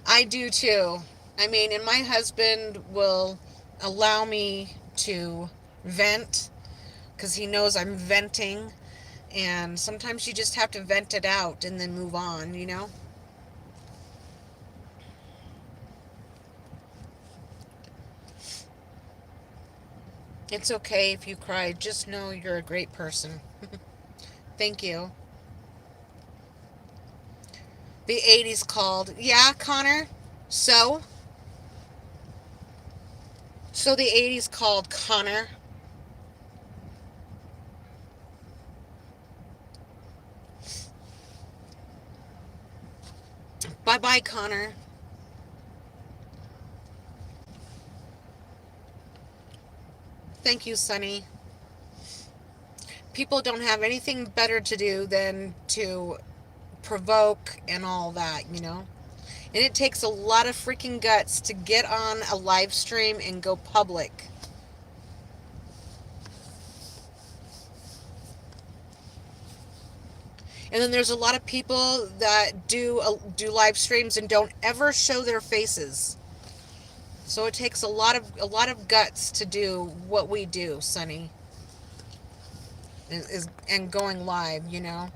I do too. I mean, and my husband will allow me to vent because he knows I'm venting. And sometimes you just have to vent it out and then move on. It's okay if you cry. Just know you're a great person. Thank you. The 80s called. Yeah, Connor? So? So the 80s called, Connor. Bye-bye, Connor. Thank you, Sunny. People don't have anything better to do than to provoke and all that, you know? And it takes a lot of freaking guts to get on a live stream and go public. And then there's a lot of people that do live streams and don't ever show their faces. So it takes a lot of guts to do what we do, Sunny. And going live, you know.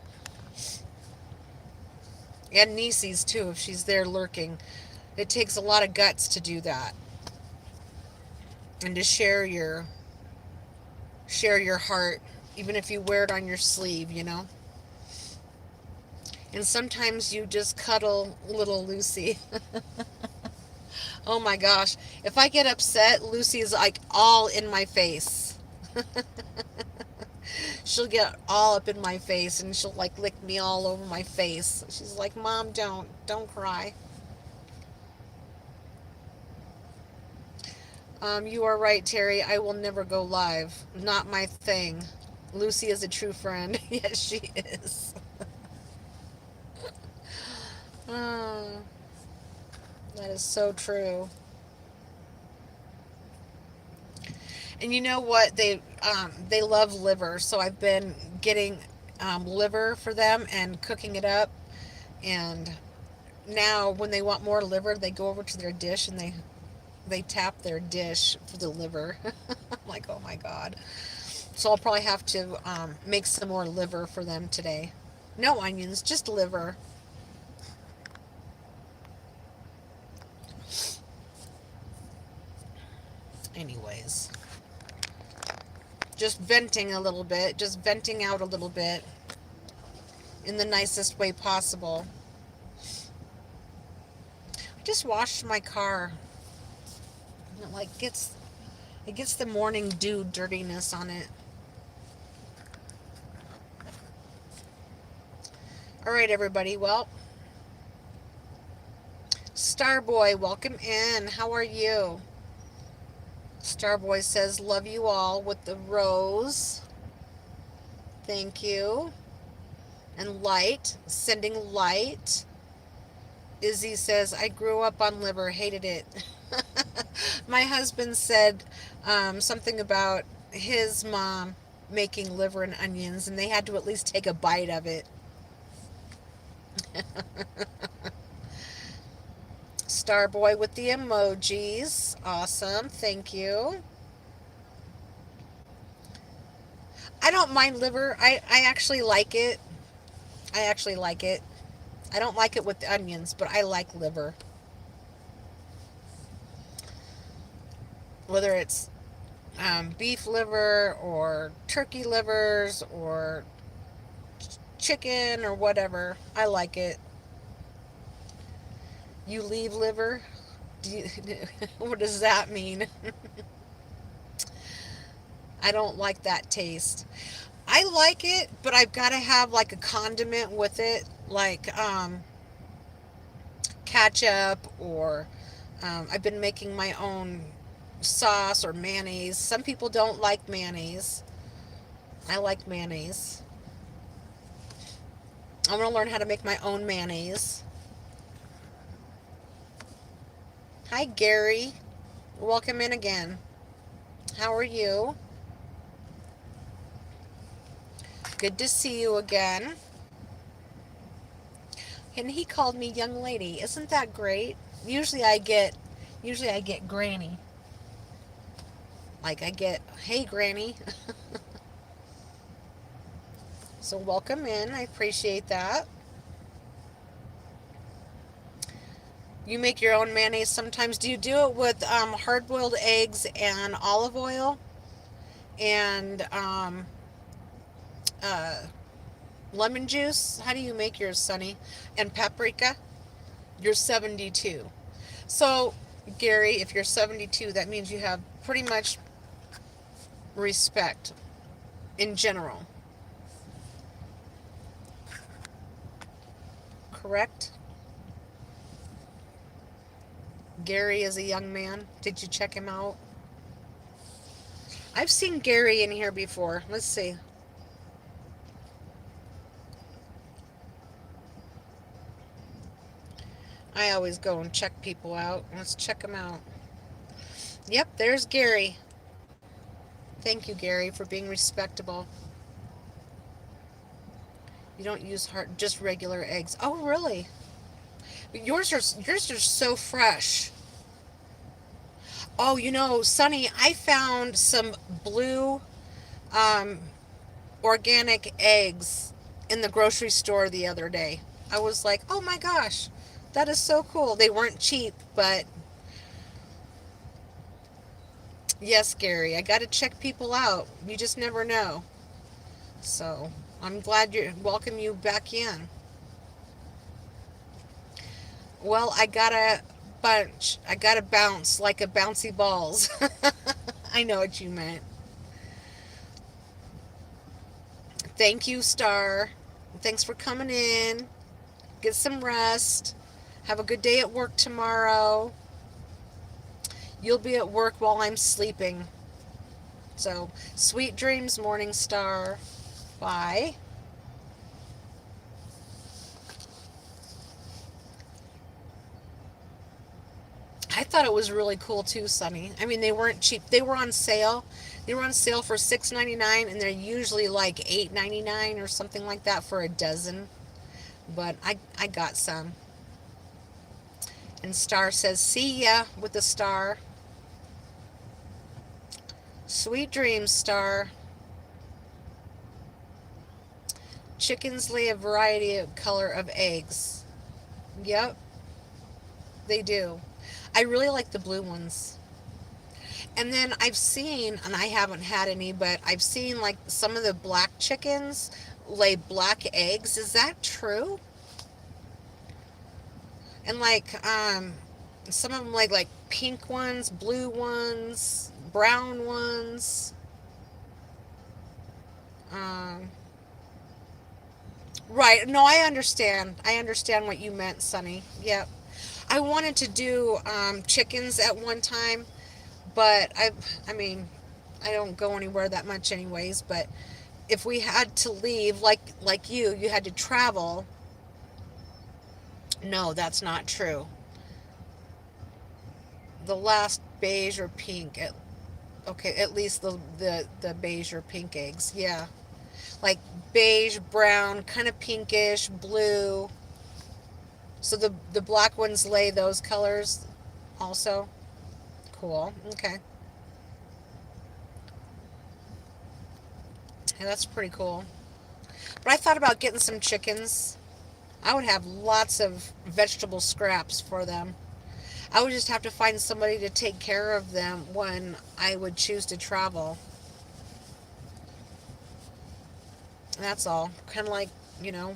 And Niecy's too, if she's there lurking. It takes a lot of guts to do that. And to share your heart, even if you wear it on your sleeve, you know. And sometimes you just cuddle little Lucy. Oh my gosh. If I get upset, Lucy's like all in my face. She'll get all up in my face and she'll like lick me all over my face. She's like, Mom, don't cry. You are right, Terry. I will never go live. Not my thing. Lucy is a true friend. Yes, she is. Oh, that is so true. And you know what? They love liver, so I've been getting liver for them and cooking it up. And now, when they want more liver, they go over to their dish and they tap their dish for the liver. I'm like, oh my god. So I'll probably have to make some more liver for them today. No onions, just liver. Anyways, just venting a little bit, just venting out a little bit in the nicest way possible. I just washed my car. And it gets the morning dew dirtiness on it. All right, everybody. Well, Starboy, welcome in. How are you? Starboy says, love you all with the rose. Thank you. And light, sending light. Izzy says, I grew up on liver, hated it. My husband said something about his mom making liver and onions, and they had to at least take a bite of it. Starboy with the emojis. Awesome. Thank you. I don't mind liver. I actually like it. I actually like it. I don't like it with the onions, but I like liver. Whether it's beef liver or turkey livers or chicken or whatever, I like it. You leave liver? What does that mean? I don't like that taste. I like it, but I've got to have like a condiment with it, like ketchup or I've been making my own sauce or mayonnaise. Some people don't like mayonnaise. I like mayonnaise. I want to learn how to make my own mayonnaise. Hi, Gary. Welcome in again. How are you? Good to see you again. And he called me young lady. Isn't that great? Usually I get granny. Like I get, hey granny. So welcome in. I appreciate that. You make your own mayonnaise sometimes. Do you do it with hard-boiled eggs and olive oil and uh, lemon juice? How do you make yours, Sunny? And paprika? You're 72. So, Gary, if you're 72, that means you have pretty much respect in general. Correct? Gary is a young man. Did you check him out? I've seen Gary in here before. Let's see. I always go and check people out. Let's check them out. Yep, there's Gary. Thank you, Gary, for being respectable. You don't use just regular eggs. Oh, really? But yours are so fresh. Oh, Sonny, I found some blue um, organic eggs in the grocery store the other day. I was like, oh my gosh, that is so cool. They weren't cheap, but yes, Gary, I got to check people out. You just never know. So I'm glad you welcome you back in. Well, I got a bunch. I got to bounce like a bouncy balls. I know what you meant. Thank you, Star. Thanks for coming in. Get some rest. Have a good day at work tomorrow. You'll be at work while I'm sleeping. So, sweet dreams, Morning Star. Bye. I thought it was really cool too, Sunny. I mean, they weren't cheap. They were on sale. They were on sale for $6.99, and they're usually like $8.99 or something like that for a dozen. But I got some. And Star says, "See ya," with a star. Sweet dreams, Star. Chickens lay a variety of color of eggs. Yep, they do. I really like the blue ones. And then I've seen, and I haven't had any, but I've seen like some of the black chickens lay black eggs. Is that true? And some of them like pink ones, blue ones, brown ones. Um, right. No, I understand. I understand what you meant, Sonny. Yep. I wanted to do chickens at one time, but I mean, I don't go anywhere that much anyways, but if we had to leave like you had to travel. No, that's not true. The last beige or pink okay, at least the beige or pink eggs. Yeah. Like beige, brown, kind of pinkish, blue. So the black ones lay those colors also. Cool. Okay. Yeah, that's pretty cool. But I thought about getting some chickens. I would have lots of vegetable scraps for them. I would just have to find somebody to take care of them when I would choose to travel. And that's all. Kind of like, you know,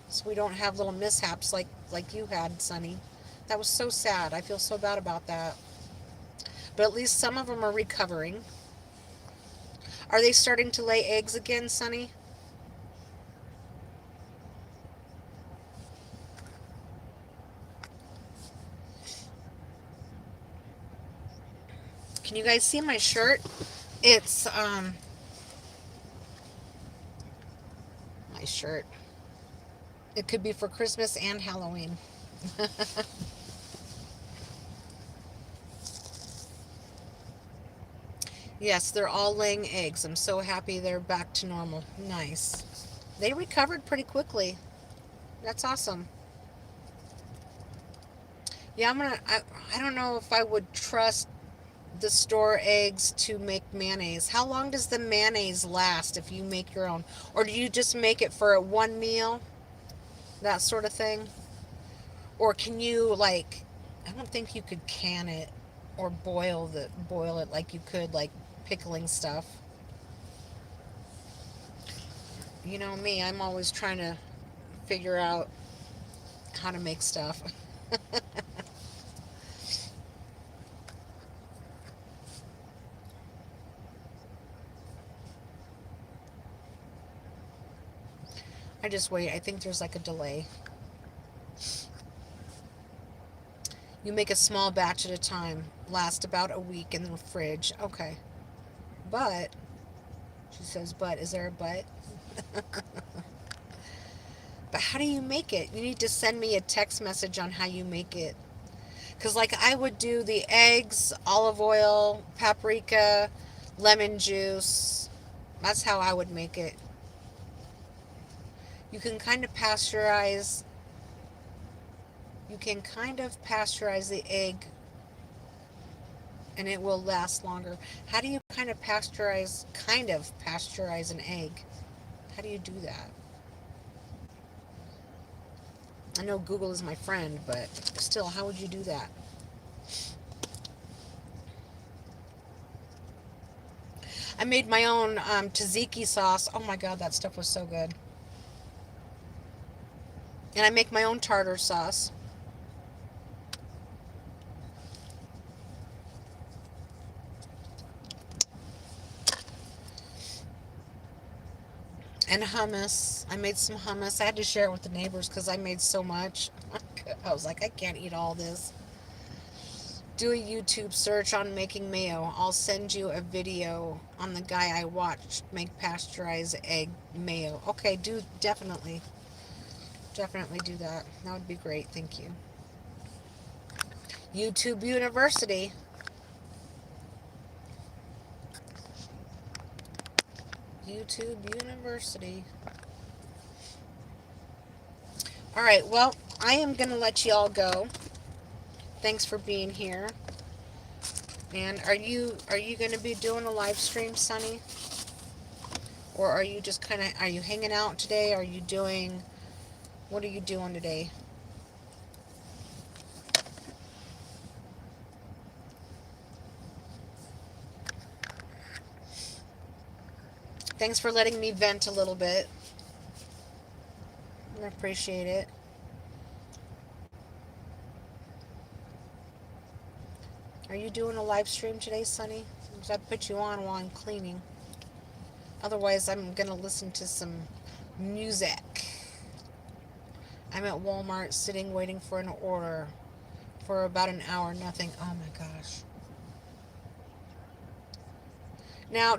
so we don't have little mishaps like you had, Sonny. That was so sad. I feel so bad about that. But at least some of them are recovering. Are they starting to lay eggs again, Sonny? Can you guys see my shirt? It's my shirt. It could be for Christmas and Halloween. Yes, they're all laying eggs. I'm so happy they're back to normal. Nice. They recovered pretty quickly. That's awesome. Yeah, I don't know if I would trust the store eggs to make mayonnaise. How long does the mayonnaise last if you make your own? Or do you just make it for a one meal? That sort of thing? Or can you I don't think you could can it or boil it like you could like pickling stuff. You know me, I'm always trying to figure out how to make stuff. I just wait. I think there's like a delay. You make a small batch at a time. Last about a week in the fridge. Okay. But, she says, but, is there a but? But how do you make it? You need to send me a text message on how you make it. Because, like, I would do the eggs, olive oil, paprika, lemon juice. That's how I would make it. You can kind of pasteurize. You can kind of pasteurize the egg and it will last longer. How do you kind of pasteurize an egg? How do you do that? I know Google is my friend, but still, how would you do that? I made my own tzatziki sauce. Oh my god, that stuff was so good. And I make my own tartar sauce. And hummus. I made some hummus. I had to share it with the neighbors because I made so much. I was like, I can't eat all this. Do a YouTube search on making mayo. I'll send you a video on the guy I watched make pasteurized egg mayo. Okay, do definitely. Definitely do that. That would be great. Thank you. YouTube University. YouTube University. All right, well, I am going to let you all go. Thanks for being here. And are you going to be doing a live stream, Sunny? Or are you just are you hanging out today? What are you doing today? Thanks for letting me vent a little bit. I appreciate it. Are you doing a live stream today, Sunny? Because I put you on while I'm cleaning. Otherwise, I'm going to listen to some music. I'm at Walmart sitting waiting for an order for about an hour. Nothing. Oh my gosh. Now,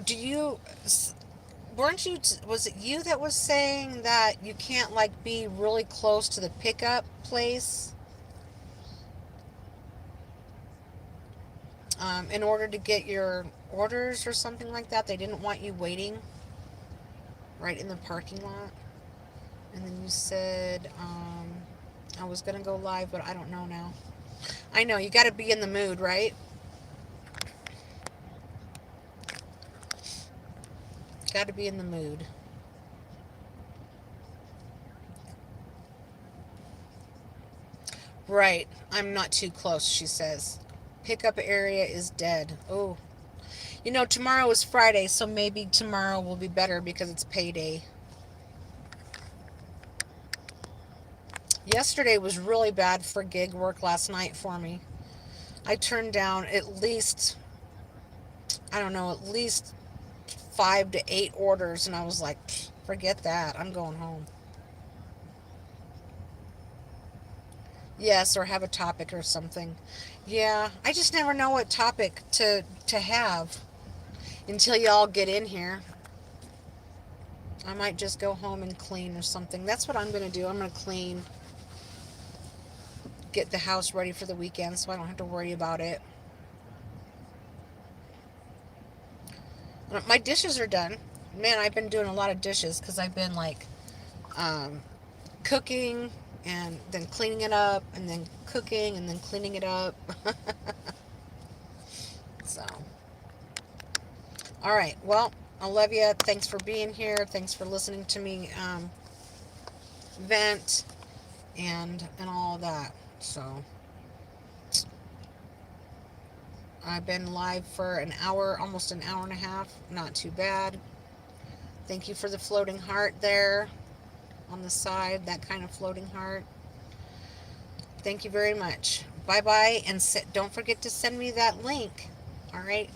was it you that was saying that you can't like be really close to the pickup place in order to get your orders or something like that? They didn't want you waiting right in the parking lot. And then you said I was gonna go live, but I don't know now. I know you got to be in the mood, right? Got to be in the mood. Right. I'm not too close, she says. Pickup area is dead. Oh. Tomorrow is Friday, so maybe tomorrow will be better because it's payday. Yesterday was really bad for gig work last night for me. I turned down at least 5 to 8 orders, and I was like, forget that. I'm going home. Yes, or have a topic or something. Yeah, I just never know what topic to have until y'all get in here. I might just go home and clean or something. That's what I'm going to do. I'm going to clean, get the house ready for the weekend so I don't have to worry about it. My dishes are done. Man, I've been doing a lot of dishes because I've been like cooking and then cleaning it up and then cooking and then cleaning it up. So, all right. Well, I love you. Thanks for being here. Thanks for listening to me vent and all of that. So, I've been live for an hour, almost an hour and a half. Not too bad. Thank you for the floating heart there on the side, that kind of floating heart. Thank you very much. Bye-bye, and don't forget to send me that link. All right.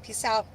Peace out.